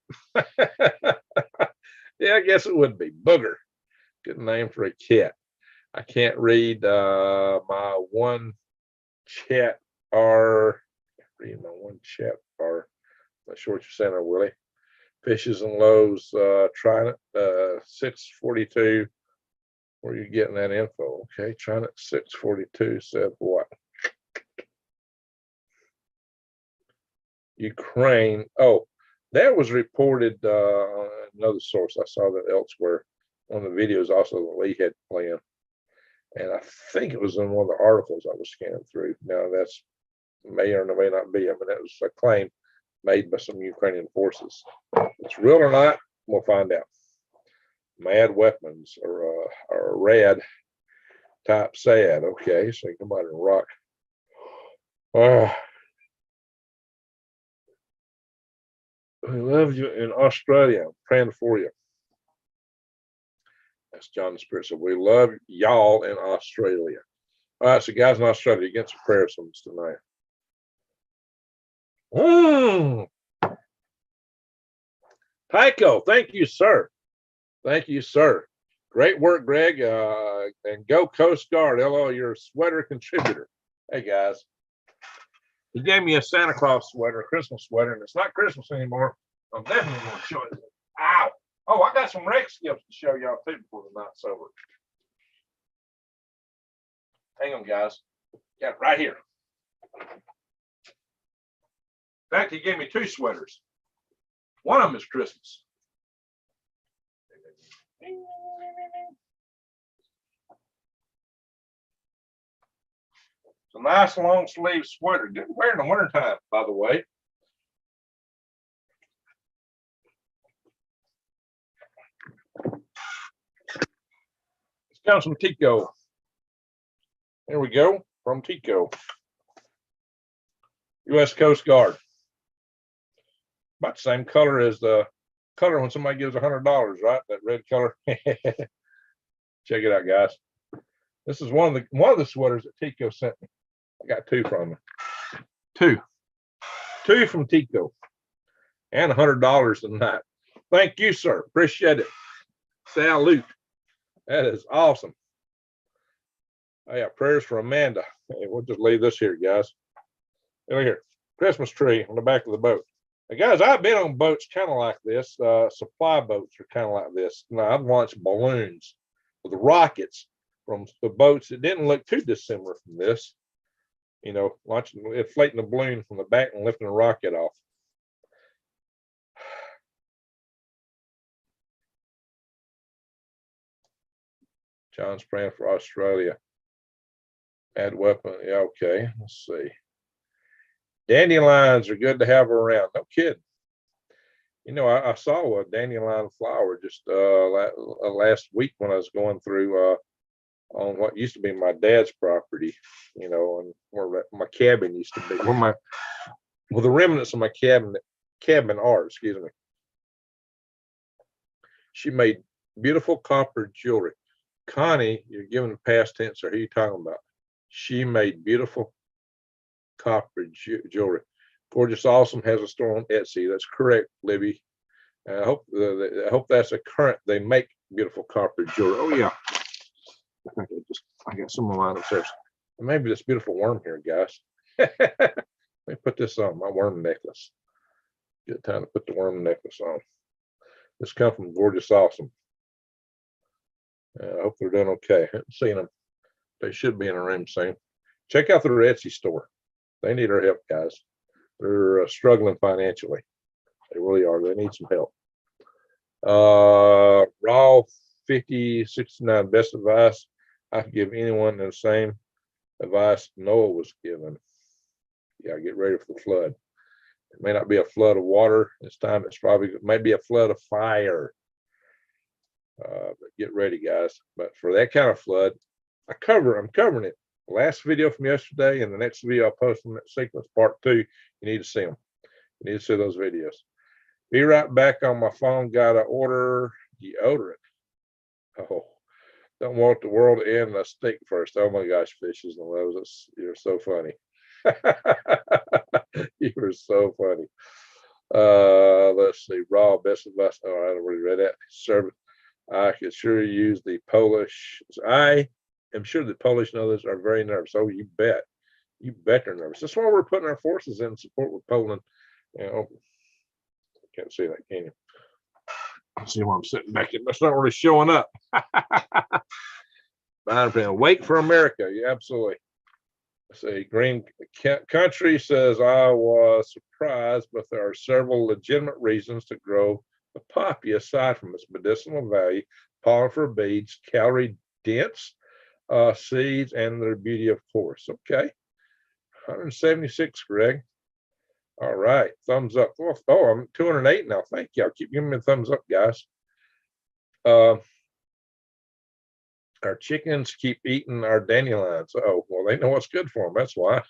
Yeah, I guess it would be. Booger. Good name for a cat. I can't read my one chat R. Read my one chat R. Not sure what you're saying there, Willie. Fishes and loaves, Trinit 642. Where are you getting that info? Okay, Trinit 642 said what? Ukraine. Oh, that was reported on another source. I saw that elsewhere on the videos also that Lee had planned. And I think it was in one of the articles I was scanning through. Now that's may or may not be. I mean, that was a claim made by some Ukrainian forces. If it's real or not, we'll find out. Mad weapons or rad type sad. Okay, so come out and rock. We love you in Australia. I'm praying for you. That's John the Spirit. So we love y'all in Australia. All right, so guys in Australia, get some prayers from us tonight. Tycho, thank you, sir. Thank you, sir. Great work, Greg. And go Coast Guard. Hello, you're a sweater contributor. Hey, guys. He gave me a Santa Claus sweater, a Christmas sweater, and it's not Christmas anymore. I'm definitely going to show it. Ow. Oh, I got some rec skips to show y'all too before the night's over. Hang on, guys. Got it right here. In fact, he gave me two sweaters. One of them is Christmas. It's a nice long sleeve sweater. Good to wear in the wintertime, by the way. This comes from Tico. There we go, from Tico. U.S. Coast Guard. About the same color as the color when somebody gives $100, right? That red color. Check it out, guys. This is one of the sweaters that Tico sent me. I got two from him. Two from Tico. And $100 tonight. Thank you, sir. Appreciate it. Salute. That is awesome. Oh, yeah, prayers for Amanda. Hey, we'll just leave this here, guys. Over here. Christmas tree on the back of the boat. Now, guys, I've been on boats kind of like this. Supply boats are kind of like this. Now, I've launched balloons with rockets from the boats. It didn't look too dissimilar from this. You know, launching, inflating a balloon from the back and lifting a rocket off. John's praying for Australia. Add weapon. Yeah, okay. Let's see. Dandelions are good to have around. No kidding. You know, I saw a dandelion flower just last week when I was going through on what used to be my dad's property, you know, and where my cabin used to be, where the remnants of my cabin are, excuse me. She made beautiful copper jewelry. Connie, you're giving the past tense, or who are you talking about? She made beautiful copper jewelry. Gorgeous Awesome has a store on Etsy. That's correct, Libby. I hope that's a current. They make beautiful copper jewelry. Oh yeah. I got some of mine upstairs. Maybe this beautiful worm here, guys. Let me put this on my worm necklace. Good time to put the worm necklace on. This comes from Gorgeous Awesome. I hope they're doing okay. I haven't seen them. They should be in a room soon. Check out their Etsy store. They need our help, guys. They're struggling financially. They really are. They need some help. Raw 5069 best advice I could give anyone the same advice Noah was given. Yeah, get ready for the flood. It may not be a flood of water this time. It's probably maybe a flood of fire. But get ready, guys. But for that kind of flood, I'm covering it. Last video from yesterday and the next video I'll post in that sequence, part 2. You need to see them. You need to see those videos. Be right back on my phone. Gotta order deodorant. Oh, don't want the world to end. Let's think first. Oh my gosh, fishes and loaves. You're so funny. You were so funny. Let's see. Raw best advice. Oh, I already read that. Service. I could sure use the Polish. I am sure the Polish and others are very nervous. Oh, you bet. You bet they're nervous. That's why we're putting our forces in support with Poland. You know, can't see that, can you? See where I'm sitting back in. That's not really showing up. Wait for America. Yeah, absolutely. Let's see. Green Country says, I was surprised, but there are several legitimate reasons to grow the poppy aside from its medicinal value, pollen for beads, calorie dense seeds, and their beauty, of course. Okay. 176, Greg. All right, thumbs up. Oh, I'm 208 now. Thank you. I'll keep giving me a thumbs up, guys. Our chickens keep eating our dandelions. Oh, well, they know what's good for them. That's why.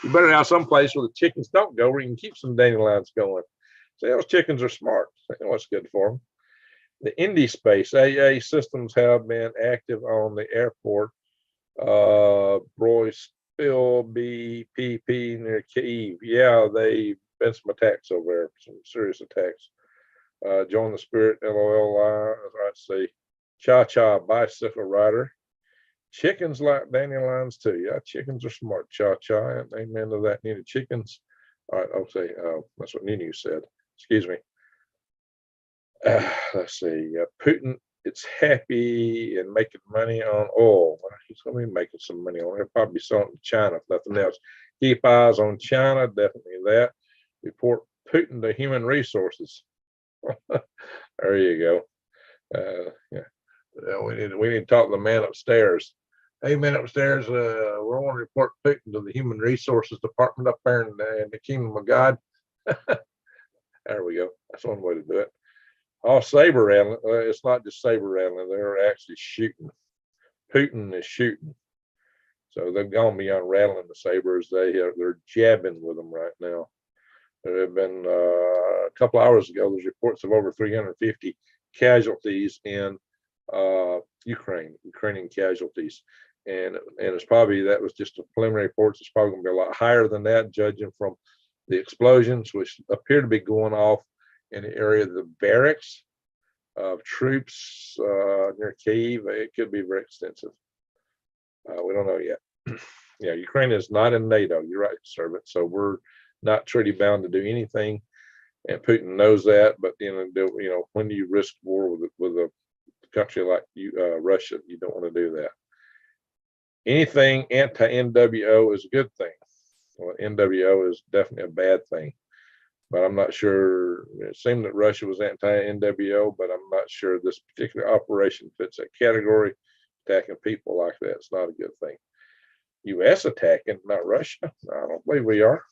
You better have some place where the chickens don't go, where you can keep some dandelions going. See, those chickens are smart. They know what's good for them. The Indie Space AA systems have been active on the airport. Broyce Bill BPP near Kyiv. Yeah, they've been some attacks over there, some serious attacks. Join the Spirit LOL line. Let's see. Cha bicycle rider. Chickens like dandelions too. Yeah, chickens are smart. Cha. Amen to that. Needed chickens. All right, I'll say that's what Nunu said. Excuse me. Let's see. Putin, it's happy and making money on oil. Well, he's going to be making some money on it. He'll probably be selling to China, if nothing else. Keep eyes on China, definitely that. Report Putin to human resources. There you go. Yeah. We need to talk to the man upstairs. Hey, man upstairs, we want to report Putin to the human resources department up there in the kingdom of God. There we go. That's one way to do it. Oh, saber rattling. It's not just saber rattling. They're actually shooting. Putin is shooting. So they've gone beyond rattling the sabers. They're jabbing with them right now. There have been a couple hours ago, there's reports of over 350 casualties in Ukrainian casualties. And it's probably, that was just a preliminary reports. It's probably going to be a lot higher than that, judging from the explosions, which appear to be going off in the area of the barracks of troops near Kyiv. It could be very extensive. We don't know yet. Yeah, Ukraine is not in NATO. You're right, servant. So we're not treaty bound to do anything, and Putin knows that. But when do you risk war with a country like Russia. You don't want to do that. Anything anti-NWO is a good thing. Well, NWO is definitely a bad thing, but I'm not sure. It seemed that Russia was anti-NWO, but I'm not sure this particular operation fits that category. Attacking people like that is not a good thing. U.S. attacking, not Russia. I don't believe we are.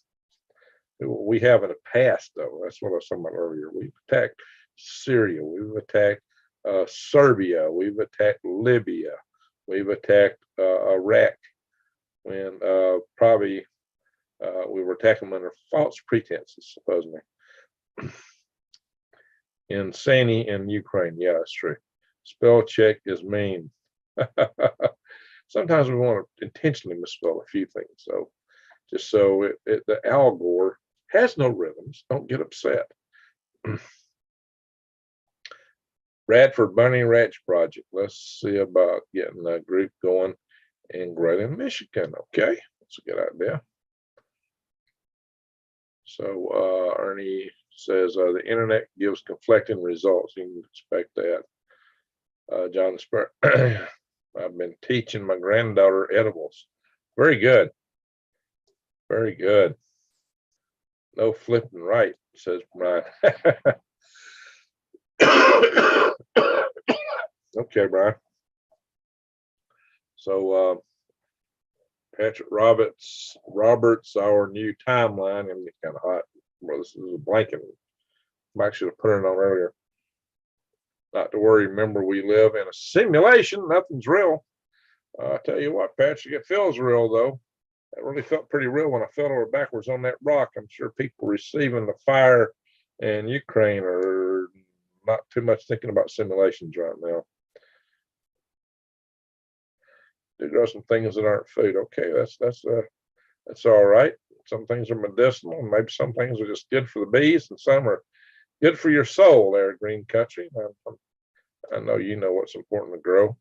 We have in the past, though. That's what I was talking about earlier. We've attacked Syria. We've attacked Serbia. We've attacked Libya. We've attacked Iraq when probably we were attacking them under false pretenses, supposedly. Insane in Ukraine. Yeah, that's true. Spell check is mean. Sometimes we want to intentionally misspell a few things, so just so the Algor has no rhythms. Don't get upset. Radford Bunny Ranch Project. Let's see about getting a group going in Griddown, Michigan. Okay, that's a good idea. So Ernie says the internet gives conflicting results. You can expect that. John Spur. I've been teaching my granddaughter edibles. Very good. Very good. No flipping right, says Brian. Okay, Brian. So Patrick Roberts, our new timeline, and it's kind of hot. Well, this is a blanket. I should have put it on earlier. Not to worry. Remember, we live in a simulation. Nothing's real. I tell you what, Patrick, it feels real though. It really felt pretty real when I fell over backwards on that rock. I'm sure people receiving the fire in Ukraine are not too much thinking about simulations right now. They grow some things that aren't food. Okay, that's all right. Some things are medicinal, and maybe some things are just good for the bees, and some are good for your soul. There, Green Country. I know you know what's important to grow.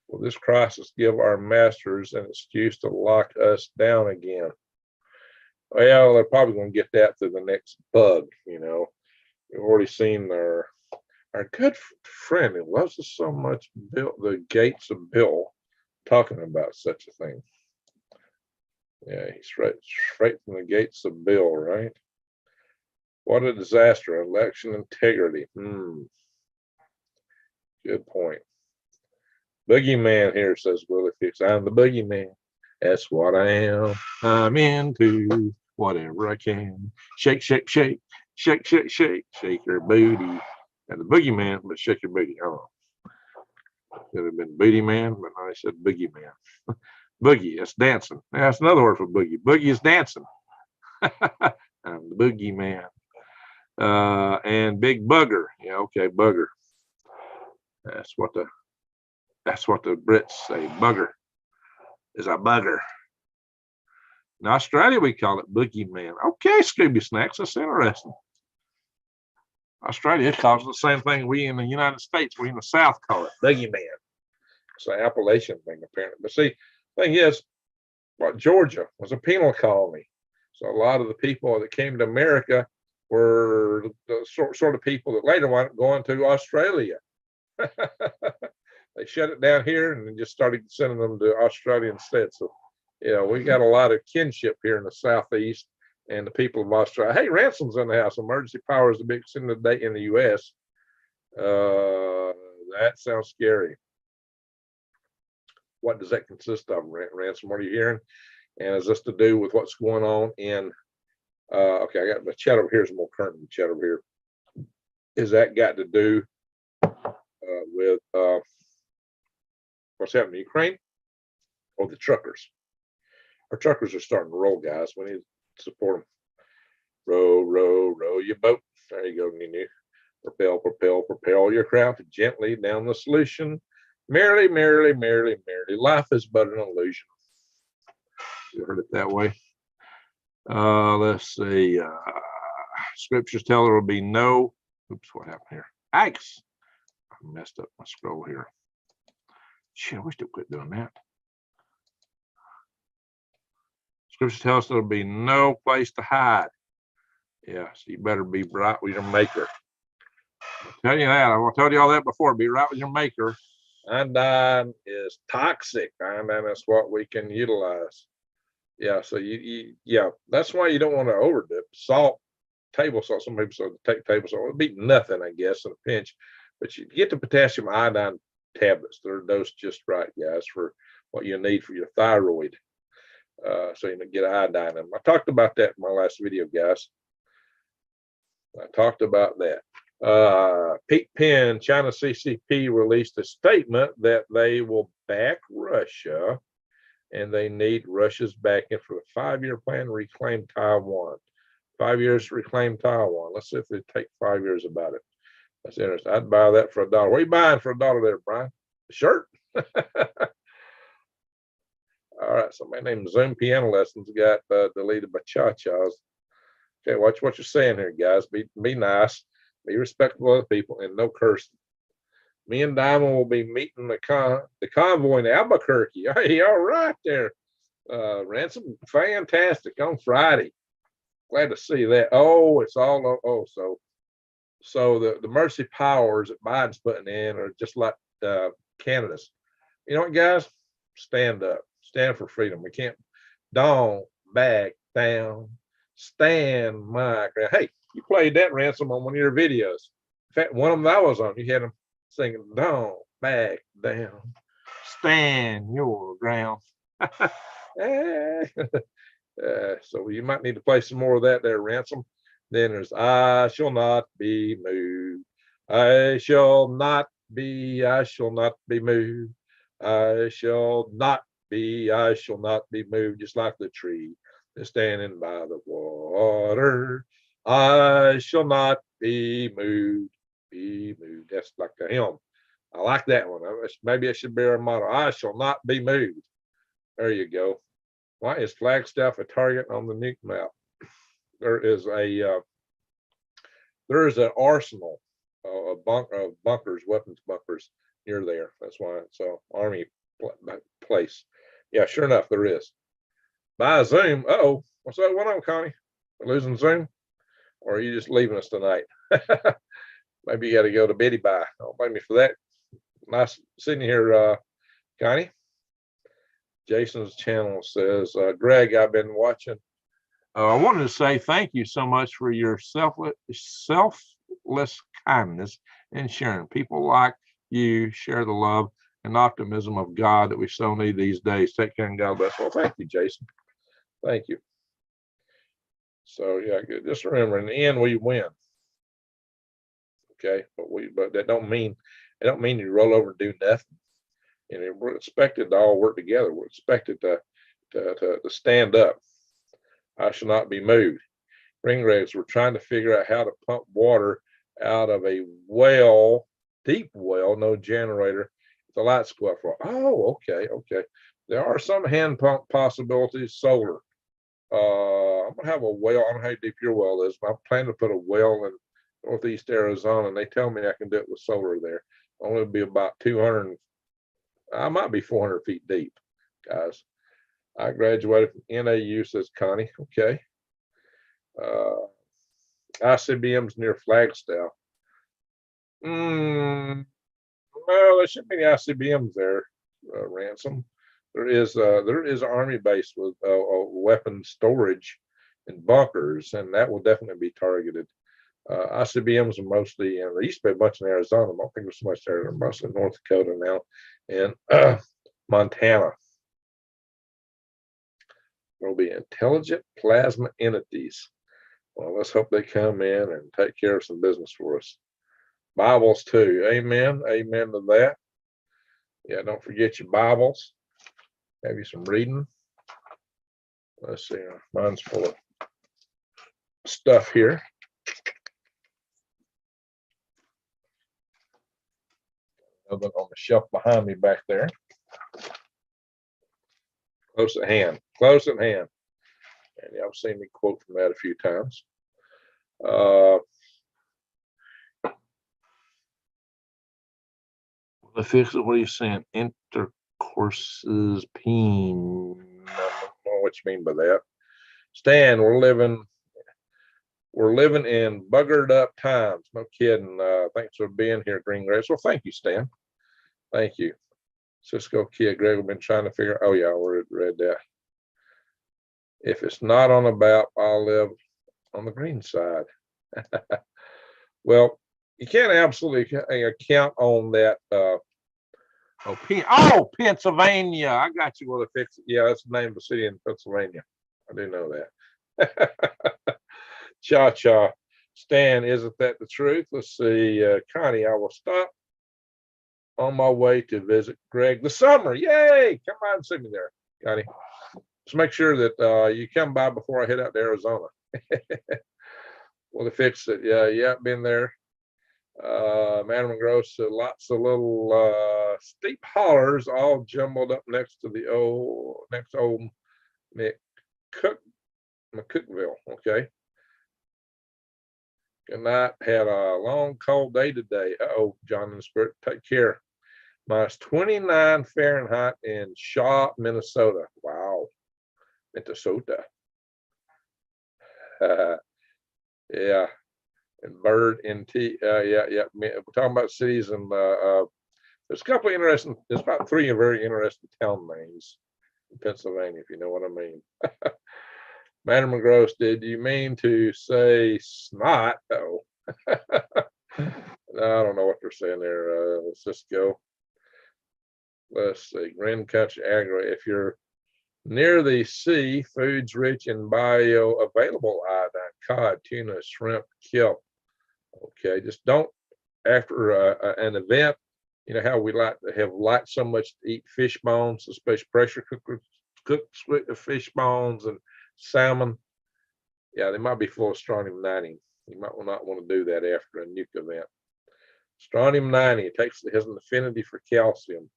Will this crisis give our masters an excuse to lock us down again? Well, they're probably going to get that through the next bug. You know, we've already seen our good friend who loves us so much, Bill, the Gates of Bill, talking about such a thing. Yeah, he's straight from the Gates of Bill, right? What a disaster. Election integrity. Good point. Boogeyman here, says Willie Fix. I'm the boogeyman. That's what I am. I'm into whatever I can. Shake, shake, shake. Shake, shake, shake. Shake your booty. And the boogeyman, but shake your booty. Oh. Could have been booty man, but I said boogeyman. Boogie, that's dancing. That's another word for boogie. Boogie is dancing. I'm the boogeyman. And big bugger. Yeah, okay, bugger. That's what the Brits say. Bugger is a bugger. In Australia, we call it boogeyman. Okay, Scooby Snacks. That's interesting. Australia calls it the same thing we in the United States, we in the South call it boogeyman. It's an Appalachian thing, apparently. But see, the thing is, Georgia was a penal colony. So a lot of the people that came to America were the sort of people that later wound up going to Australia. They shut it down here and then just started sending them to Australia instead. So, we got a lot of kinship here in the Southeast and the people of Australia. Hey, Ransom's in the house. Emergency power is the big sin of the day in the U.S. That sounds scary. What does that consist of, Ransom? What are you hearing? And is this to do with what's going on in, okay, I got the chat over here, some more current chat over here. Is that got to do with what's happening in Ukraine or the truckers? Our truckers are starting to roll, guys. We need to support them. Row, row, row your boat. There you go, Nunu. Propel, propel, propel your craft gently down the solution. Merrily, merrily, merrily, merrily. Life is but an illusion. You heard it that way. Let's see. Scriptures tell there will be no. Oops, what happened here? Yikes. I messed up my scroll here. Shit, I wish they'd quit doing that. Scriptures tell us there'll be no place to hide. Yeah, so you better be bright with your maker. I'll tell you that. I've told you all that before. Be right with your maker. Iodine is toxic. Iodine is what we can utilize. Yeah, so yeah, that's why you don't want to overdo it. Salt, table salt. Some people say take table salt. It'd be nothing, I guess, in a pinch. But you get the potassium iodine tablets. They're dosed just right, guys, for what you need for your thyroid. So you can get iodine in them. I talked about that in my last video, guys. I talked about that. Pete Penn, China CCP released a statement that they will back Russia and they need Russia's backing for the 5-year plan to reclaim Taiwan. 5 years to reclaim Taiwan. Let's see if they take 5 years about it. That's interesting. I'd buy that for $1. What are you buying for $1 there, Brian? A shirt? All right, so my name is Zoom Piano Lessons got deleted by Cha-Cha's. Okay, watch what you're saying here, guys. Be nice, be respectful of other people, and no cursing. Me and Diamond will be meeting the convoy in Albuquerque. Hey, all right there. Ransom, fantastic on Friday. Glad to see that. Oh, it's all so the mercy powers that Biden's putting in are just like Canada's. You know what, guys? Stand up. Stand for freedom. We can't. Don't back down. Stand my ground. Hey, you played that, Ransom, on one of your videos. In fact, one of them I was on, you had them singing, "Don't back down. Stand your ground." So you might need to play some more of that there, Ransom. Then there's "I shall not be moved. I shall not be moved. I shall not be moved, just like the tree that's standing by the water. I shall not be moved, That's like a hymn. I like that one. Maybe it should be our motto. I shall not be moved. There you go. Why is Flagstaff a target on the nuke map? There is an arsenal of bunkers, weapons bunkers near there. That's why it's an army place. Yeah, sure enough, there is. By Zoom. Uh-oh. What's that one on, Connie? We're losing Zoom? Or are you just leaving us tonight? Maybe you got to go to Biddy Bye. Don't blame me for that. Nice sitting here, Connie. Jason's channel says, Greg, I've been watching. I wanted to say thank you so much for your selfless kindness and sharing. People like you share the love and optimism of God that we so need these days. Take care and God bless. Well, thank you, Jason. Thank you. So yeah, just remember, in the end, we win. Okay, but that don't mean you roll over and do nothing. And we're expected to all work together. We're expected to stand up. I shall not be moved. Ringraves, we're trying to figure out how to pump water out of a well, deep well, no generator. The lights go up for. Oh, okay. There are some hand pump possibilities. Solar. I'm gonna have a well. I don't know how deep your well is, but I'm planning to put a well in northeast Arizona, and they tell me I can do it with solar there. Only be about 200. I might be 400 feet deep, guys. I graduated from NAU, says Connie. Okay. ICBM's near Flagstaff. Well, there shouldn't be any ICBMs there, Ransom. There is an army base with weapon storage and bunkers, and that will definitely be targeted. ICBMs are mostly, and there used to be a bunch in Arizona. I don't think there's so much there. They're mostly in North Dakota now, and Montana. There'll be intelligent plasma entities. Well, let's hope they come in and take care of some business for us. Bibles too. Amen. Amen to that. Yeah, don't forget your Bibles. Have you some reading? Let's see. Mine's full of stuff here. Another on the shelf behind me back there. Close at hand. Close at hand. And y'all have seen me quote from that a few times. The fix it. What are you saying? Intercourses peen. I don't know what you mean by that. Stan, we're living we're living in buggered up times. No kidding. Thanks for being here, Green Grass. Well, thank you, Stan. Thank you. Cisco Kid Greg, we've been trying to figure. Oh yeah, we read that. If it's not on a map, I'll live on the green side. Well, you can't absolutely count on that. Pennsylvania. I got you. Well, to fix it. Yeah, that's the name of the city in Pennsylvania. I do know that. Cha. Stan, isn't that the truth? Let's see. Connie, I will stop on my way to visit Greg this summer. Yay! Come by and see me there, Connie. Just make sure that you come by before I head out to Arizona. Well, to fix it. Yeah, been there. Madam Gross, lots of little steep hollers all jumbled up next to the old McCookville. Okay. Good night. Had a long cold day today. John and the Spirit, take care. Minus 29 Fahrenheit in Shaw, Minnesota. Wow. Minnesota. Yeah. And Bird and T. Yeah. We're talking about cities, and there's a couple of interesting. There's about 3 very interesting town names in Pennsylvania, if you know what I mean. Madam McGross, did you mean to say snot? Oh, I don't know what they're saying there. Let's just go. Let's see. Grand Country Agri. If you're near the sea, foods rich in bioavailable iodine, cod, tuna, shrimp, kelp. Okay, just don't, after an event, you know how we like so much to eat fish bones, especially pressure cooked fish bones and salmon. Yeah, they might be full of strontium 90. You might not want to do that after a nuke event. Strontium 90, it has an affinity for calcium.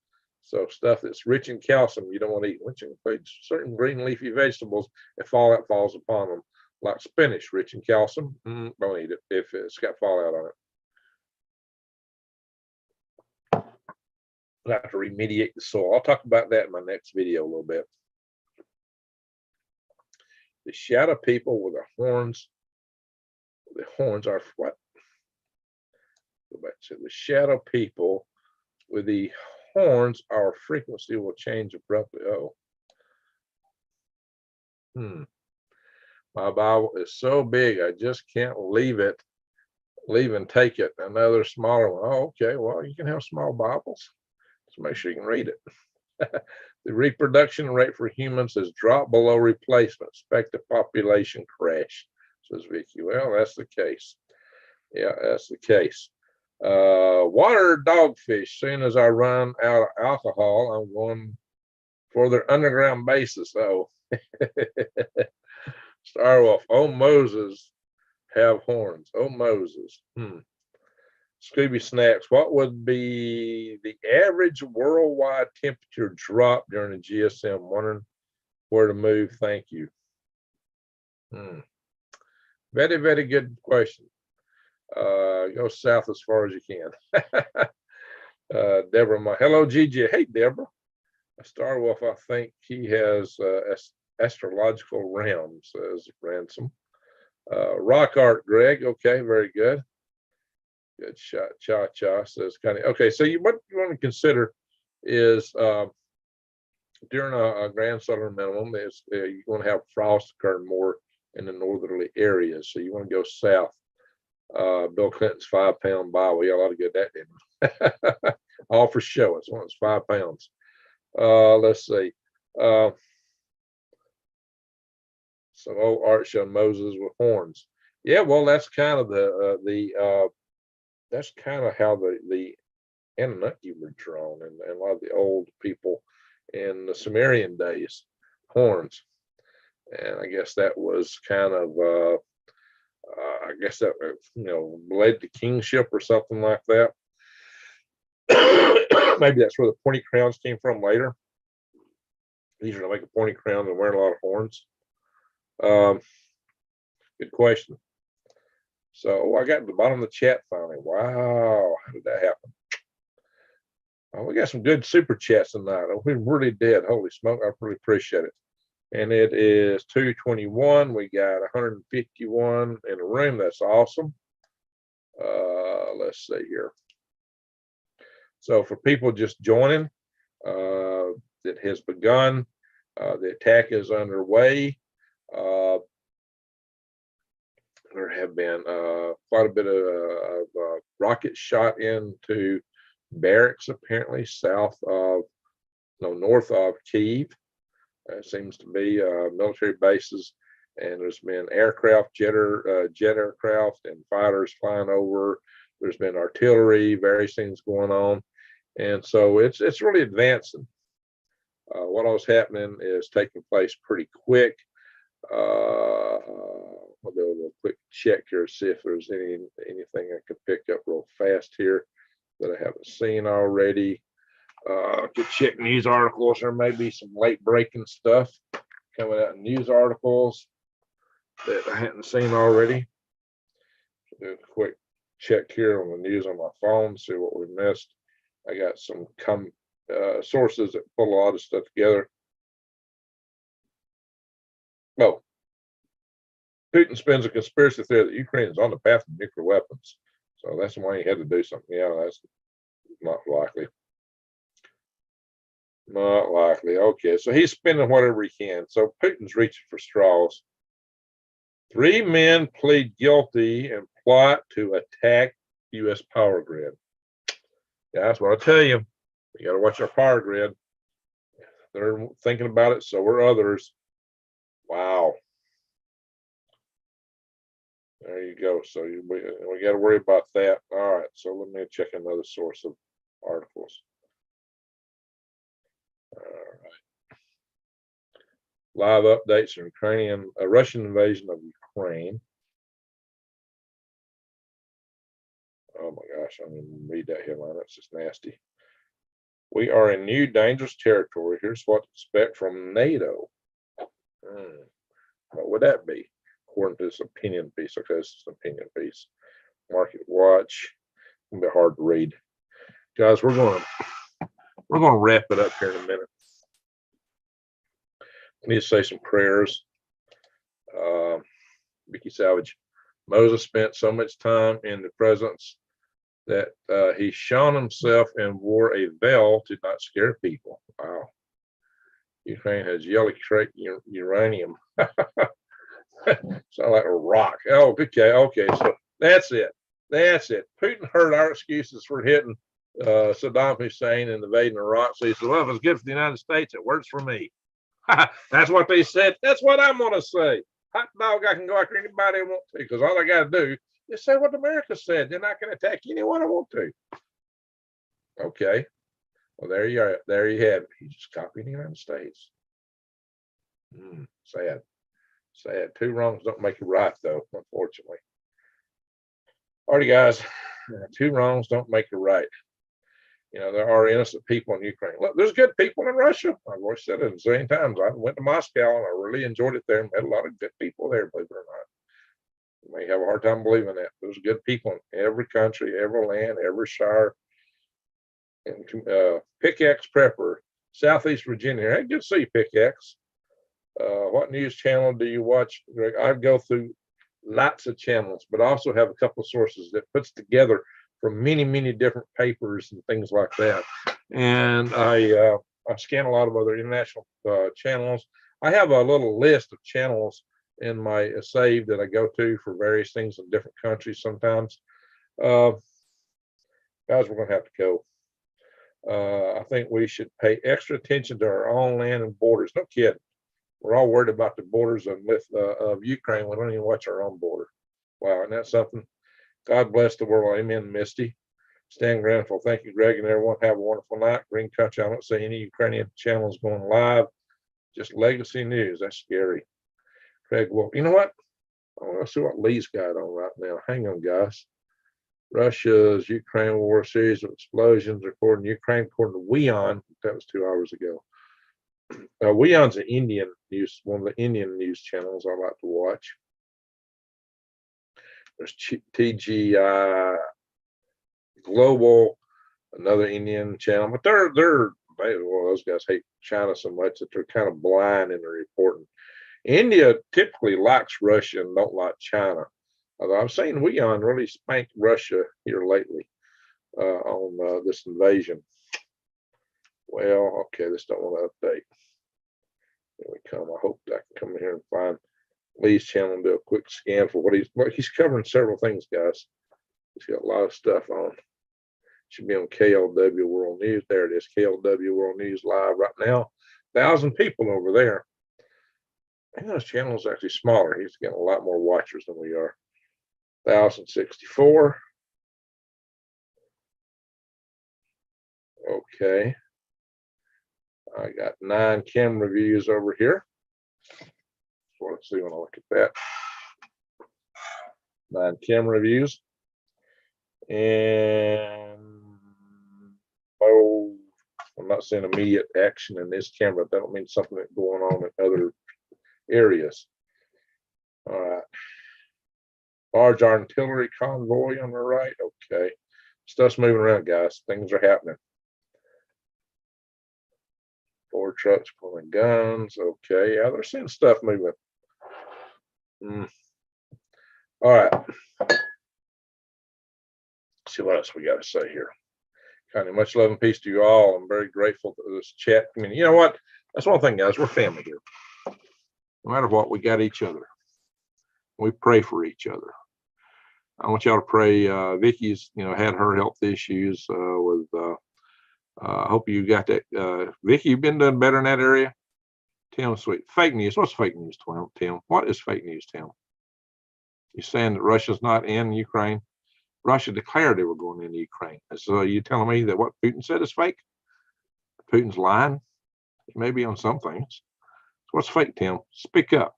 So stuff that's rich in calcium you don't want to eat, which includes certain green leafy vegetables if fallout falls upon them, like spinach, rich in calcium. Don't eat it if it's got fallout on it. We'll have to remediate the soil. I'll talk about that in my next video a little bit. The shadow people with the horns are what? Go back to the shadow people with the horns, our frequency will change abruptly. My Bible is so big, I just can't leave and take it. Another smaller one. Okay, well, you can have small Bibles. So make sure you can read it. The reproduction rate for humans has dropped below replacement. Expect a population crash, says Vicky. Well, that's the case. Yeah, that's the case. Water dogfish. Soon as I run out of alcohol, I'm going for their underground bases. Star Wolf. Oh, Moses have horns. Oh, Moses. Scooby Snacks. What would be the average worldwide temperature drop during the GSM? Wondering where to move. Thank you. Very, very good question. Go south as far as you can. Deborah, hello, GG. Hey, Deborah. Star Wolf, I think he has astrological realms, says Ransom. Rock art, Greg. Okay, very good. Good shot. Cha, says Connie. Okay, so what you want to consider is during a grand solar minimum is you want to have frost occur more in the northerly areas. So you want to go south. Bill Clinton's 5-pound Bible. Yeah, a lot of good that didn't. All for show. It's 5 pounds. Let's see. Some old art showing Moses with horns. Yeah, well, that's kind of that's kind of how the Anunnaki were drawn, and a lot of the old people in the Sumerian days, horns. And I guess that was kind of I guess that led to kingship or something like that. Maybe that's where the pointy crowns came from later. Easier to make a pointy crown than wearing a lot of horns. Good question. So I got to the bottom of the chat finally. Wow, how did that happen? We got some good super chats tonight. We really did. Holy smoke, I really appreciate it. and it is 2:21. We got 151 in the room. That's awesome. Let's see here. So for people just joining, it has begun. The attack is underway. There have been quite a bit of rockets shot into barracks, apparently north of Kyiv. It seems to be military bases, and there's been aircraft, jet aircraft, and fighters flying over. There's been artillery, various things going on, and so it's really advancing. What was happening is taking place pretty quick. I'll do a little quick check here to see if there's anything I could pick up real fast here that I haven't seen already. Could check news articles. There may be some late breaking stuff coming out in news articles that I hadn't seen already. Do a quick check here on the news on my phone, see what we missed. I got some sources that pull a lot of stuff together. Oh, Putin spins a conspiracy theory that Ukraine is on the path to nuclear weapons. So that's why he had to do something. Yeah, that's not likely. Not likely. Okay, so he's spending whatever he can. So Putin's reaching for straws. 3 men plead guilty and plot to attack U.S. power grid. Yeah, that's what I tell you. We got to watch our power grid. They're thinking about it, so are others. Wow. There you go. So we got to worry about that. All right. So let me check another source of articles. All right. Live updates on Russian invasion of Ukraine. Oh my gosh, I'm going to read that headline. That's just nasty. We are in new dangerous territory. Here's what to expect from NATO. What would that be? According to this opinion piece. Okay, this is an opinion piece. Market Watch. It's gonna be hard to read. Guys, we're gonna wrap it up here in a minute. I need to say some prayers. Vicky Salvage. Moses spent so much time in the presence that he shone himself and wore a veil to not scare people. Wow. Ukraine has yellow uranium. Sound like a rock. Oh, okay. So that's it. Putin heard our excuses for hitting Saddam Hussein and invading Iraq. So he said, well, if it's good for the United States, it works for me. That's what they said. That's what I'm going to say. Hot dog, I can go after anybody I want to, because all I got to do is say what America said. Then I can attack anyone I want to. Okay. Well, there you are. There you have it. He just copied the United States. Sad. 2 wrongs don't make it right, though, unfortunately. Alrighty, guys. 2 wrongs don't make it right. You know, there are innocent people in Ukraine. Look, there's good people in Russia. I've always said it a zillion times. I went to Moscow and I really enjoyed it there and met a lot of good people there, believe it or not. You may have a hard time believing that. There's good people in every country, every land, every shire. And Pickaxe Prepper, Southeast Virginia. Hey, good to see you, Pickaxe. What news channel do you watch, Greg? I go through lots of channels, but I also have a couple of sources that puts together from many different papers and things like that. And I scan a lot of other international channels. I have a little list of channels in my save that I go to for various things in different countries sometimes. Guys, we're going to have to go. I think we should pay extra attention to our own land and borders. No kidding. We're all worried about the borders of Ukraine. We don't even watch our own border. Wow, and that's something. God bless the world. Amen, Misty. Stan Granville, thank you, Greg, and everyone. Have a wonderful night. Green Country, I don't see any Ukrainian channels going live. Just legacy news. That's scary. Craig Wolf. You know what? I want to see what Lee's got on right now. Hang on, guys. Russia's Ukraine war series of explosions according to Ukraine, according to Weon. That was 2 hours ago. Weon's an Indian news, one of the Indian news channels I like to watch. There's TGI Global, another Indian channel, but they're well, those guys hate China so much that they're kind of blind in their reporting. India typically likes Russia and don't like China. Although I've seen Weon really spank Russia here lately on this invasion. Well, okay, this don't want to update. Here we come. I hope I can come in here and find Lee's channel and do a quick scan for what he's covering several things, guys. He's got a lot of stuff on. Should be on KLW World News. There it is, KLW World News live right now. 1,000 people over there. I know his channel is actually smaller. He's getting a lot more watchers than we are. 1,064. Okay. I got 9 camera views over here. So let's see when I look at that. 9 camera views. And oh, I'm not seeing immediate action in this camera. That don't mean something that's going on in other areas. All right. Large artillery convoy on the right. Okay. Stuff's moving around, guys. Things are happening. 4 trucks pulling guns. Okay. Yeah, they're seeing stuff moving. All right. Let's see what else we got to say here. Kind of much love and peace to you all. I'm very grateful for this chat. I mean, you know what? That's one thing, guys. We're family here. No matter what, we got each other. We pray for each other. I want y'all to pray. Vicky's, had her health issues with. I hope you got that. Vicky, you've been doing better in that area. Tim, sweet. Fake news. What's fake news, Tim? What is fake news, Tim? You're saying that Russia's not in Ukraine? Russia declared they were going into Ukraine. So you telling me that what Putin said is fake? Putin's lying? Maybe on some things. So what's fake, Tim? Speak up.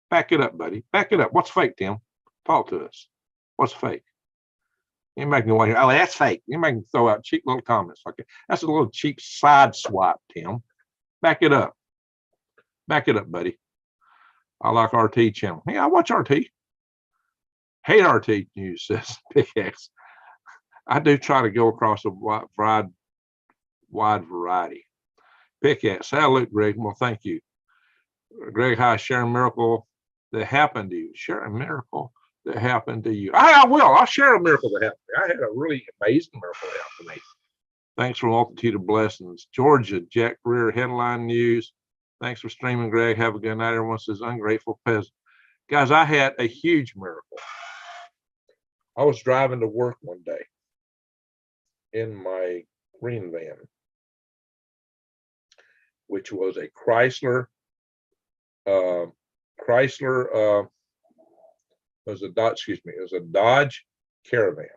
Back it up, buddy. Back it up. What's fake, Tim? Talk to us. What's fake? You make me want to hear, oh, that's fake. You make me throw out cheap little comments like that. That's a little cheap side swap, Tim. Back it up. Back it up, buddy. I like RT channel. Hey, I watch RT. Hate RT news, says Big X. I do try to go across a wide variety. Pickaxe. Salute, Greg. Well, thank you. Greg, hi, share a miracle that happened to you. Share a miracle that happened to you. I will. I'll share a miracle that happened to me. I had a really amazing miracle that happened to me. Thanks for a multitude of blessings. Georgia, Jack Greer, headline news. Thanks for streaming, Greg. Have a good night. Everyone says ungrateful peasant. Guys, I had a huge miracle. I was driving to work one day in my green van, which was a Chrysler. It was a Dodge. Excuse me. It was a Dodge Caravan.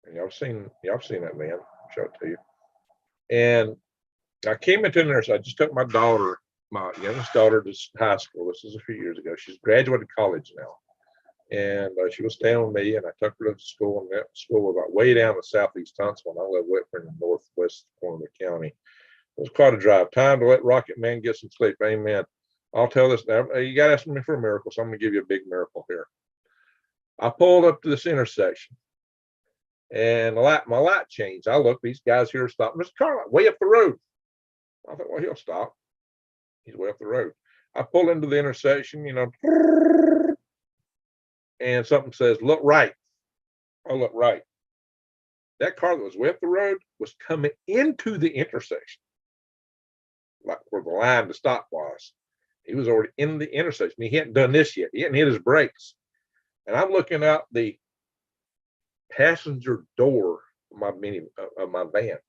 And y'all seen that van? I'll show it to you. And I came into there. So I just took my youngest daughter, to high school. This is a few years ago. She's graduated college now. And she was staying with me, and I took her to school, and that school was like way down in southeast Huntsville. I live Whitford in the northwest corner of the county. It was quite a drive. Time to let Rocket Man get some sleep. Amen. I'll tell this now. You got to ask me for a miracle, so I'm going to give you a big miracle here. I pulled up to this intersection, and my light changed. I look, these guys here stopped. Mr. Carlin, way up the road. I thought, well, he'll stop. He's way up the road. I pull into the intersection, and something says, look right. I look right. That car that was way up the road was coming into the intersection, like where the line to stop was. He was already in the intersection. He hadn't done this yet. He hadn't hit his brakes. And I'm looking out the passenger door of my van,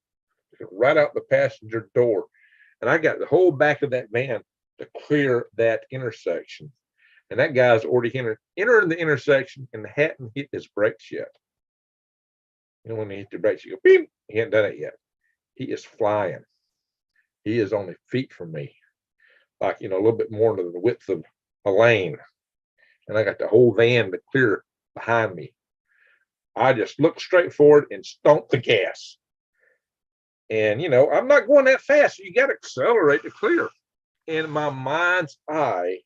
right out the passenger door. And I got the whole back of that van to clear that intersection. And that guy's already entered the intersection and hadn't hit his brakes yet. When he hit the brakes, you go, beep. He hadn't done it yet. He is flying. He is only feet from me, like, a little bit more than the width of a lane. And I got the whole van to clear behind me. I just looked straight forward and stomped the gas. And, I'm not going that fast. So you got to accelerate to clear. In my mind's eye,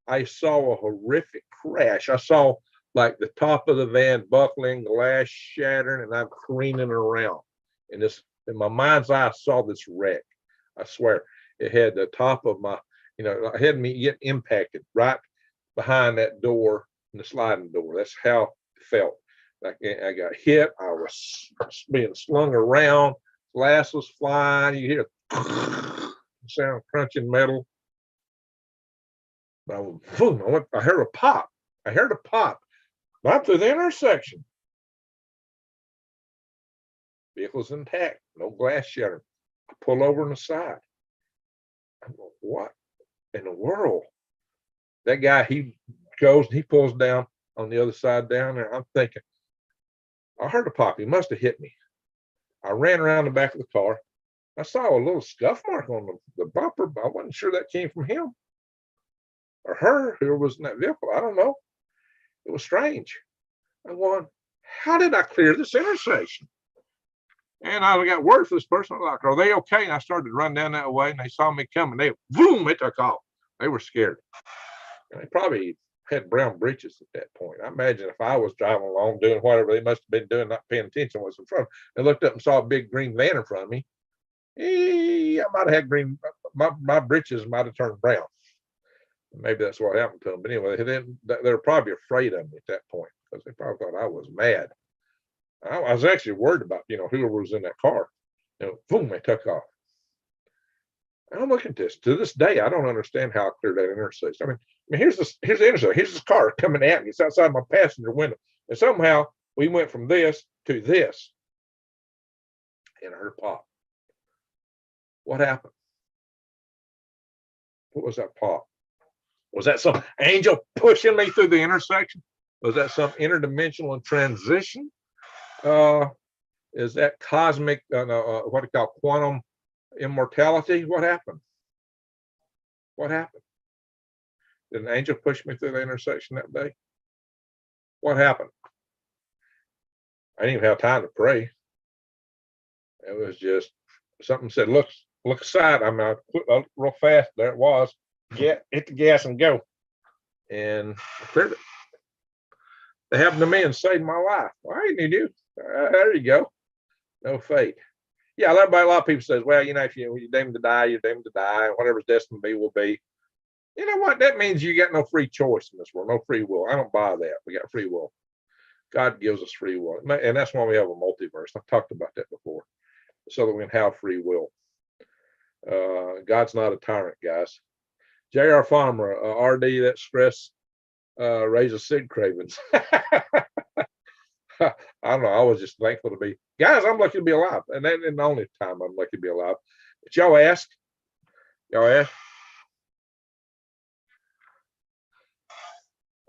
I saw a horrific crash. I saw like the top of the van buckling, glass shattering, and I'm careening around. And in my mind's eye, I saw this wreck. I swear. It had the top of my, I had me get impacted right behind that door, the sliding door. That's how it felt. Like I got hit. I was being slung around. Glass was flying. You hear sound crunching metal. Boom! I heard a pop. I heard a pop. Not through the intersection. Vehicle's intact. No glass shattered. I pull over on the side. I'm going, what in the world? That guy, he pulls down on the other side down there. I'm thinking, I heard a pop. He must have hit me. I ran around the back of the car. I saw a little scuff mark on the bumper, but I wasn't sure that came from him or her, who was in that vehicle. I don't know. It was strange. I'm going, how did I clear this intersection? And I got word for this person. Like, are they okay? And I started to run down that way, and they saw me coming. They boom, it took off. They were scared. And they probably had brown breeches at that point. I imagine if I was driving along doing whatever they must have been doing, not paying attention what's in front of me, and looked up and saw a big green van in front of me, I might have had green, my breeches might have turned brown. Maybe that's what happened to them. But anyway, they were probably afraid of me at that point because they probably thought I was mad. I was actually worried about, whoever was in that car. Boom, they took off. I'm looking at this. To this day, I don't understand how I cleared that intersection. I mean, here's the intersection. Here's this car coming at me. It's outside my passenger window. And somehow we went from this to this. And I heard a pop. What happened? What was that pop? Was that some angel pushing me through the intersection? Was that some interdimensional transition? Is that cosmic, what do you call quantum immortality? What happened? What happened? Did an angel push me through the intersection that day? What happened? I didn't even have time to pray. It was just something said, look aside. I'm out real fast. There it was. Hit the gas and go. And I cleared it. They happened to me and saved my life. Well, I didn't do. There you go. No fate. Yeah, a lot of people says, well, if you're doomed to die, you're doomed to die. Whatever's destined to be will be. You know what? That means you got no free choice in this world, no free will. I don't buy that. We got free will. God gives us free will. And that's why we have a multiverse. I've talked about that before. So that we can have free will. God's not a tyrant, guys. J.R. Farmer, RD, that stress raises sig cravings. I don't know. I was just thankful to be, guys. I'm lucky to be alive, and that's the only time I'm lucky to be alive. But y'all ask. I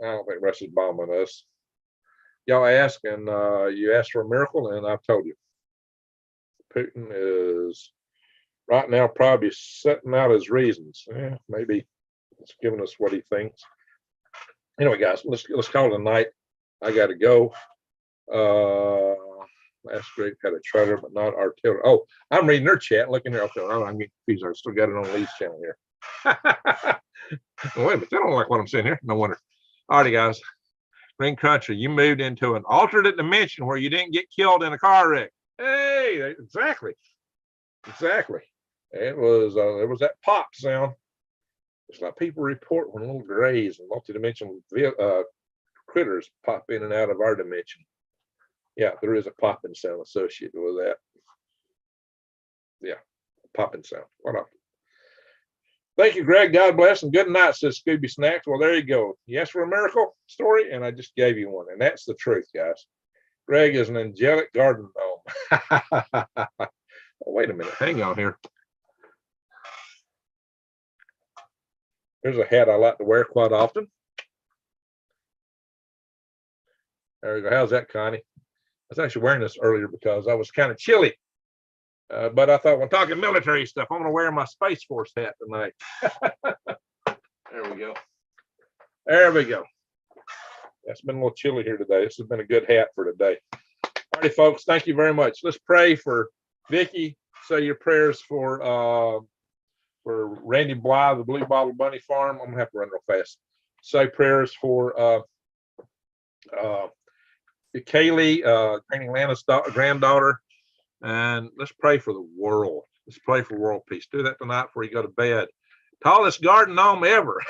don't think Russia's bombing us. Y'all ask, and you ask for a miracle, and I've told you. Putin is right now probably setting out his reasons. Yeah, maybe it's giving us what he thinks. Anyway, guys, let's call it a night. I got to go. Last great had a trailer, but not artillery. Oh, I'm reading their chat. Looking there up there. Oh, I'm getting confused. I still got it on Lee's channel here. Wait a minute. They don't like what I'm saying here. No wonder. Alrighty, guys. Green Country, you moved into an alternate dimension where you didn't get killed in a car wreck. Hey, exactly. It was there was that pop sound. It's like people report when little grays and multidimensional critters pop in and out of our dimension. Yeah, there is a popping sound associated with that. Yeah, popping sound. What up? Thank you, Greg. God bless and good night, says Scooby Snacks. Well, there you go. Yes, for a miracle story, and I just gave you one, and that's the truth, guys. Greg is an angelic garden gnome. Oh, wait a minute. Hang on here. Here's a hat I like to wear quite often. There you go. How's that, Connie? I was actually wearing this earlier because I was kind of chilly. But I thought when talking military stuff, I'm going to wear my Space Force hat tonight. There we go. There we go. It's been a little chilly here today. This has been a good hat for today. All right, folks. Thank you very much. Let's pray for Vicky. Say your prayers for Randy Bly, the Blue Bottle Bunny Farm. I'm gonna have to run real fast. Say prayers for Kaylee, Granny Lana's granddaughter, and let's pray for the world. Let's pray for world peace. Do that tonight before you go to bed. Tallest garden gnome ever.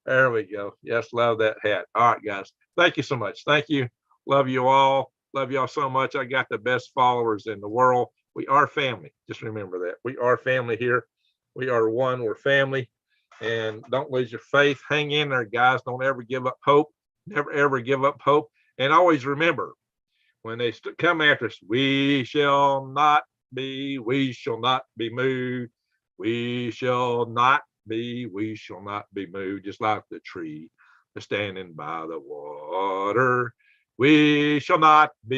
There we go. Yes, love that hat. All right, guys. Thank you so much. Thank you. Love you all. Love y'all so much. I got the best followers in the world. We are family. Just remember that. We are family here. We are one. We're family. And don't lose your faith. Hang in there, guys. Don't ever give up hope. Never, ever give up hope. And always remember, when they come after us, we shall not be moved. We shall not be moved, just like the tree standing by the water. We shall not be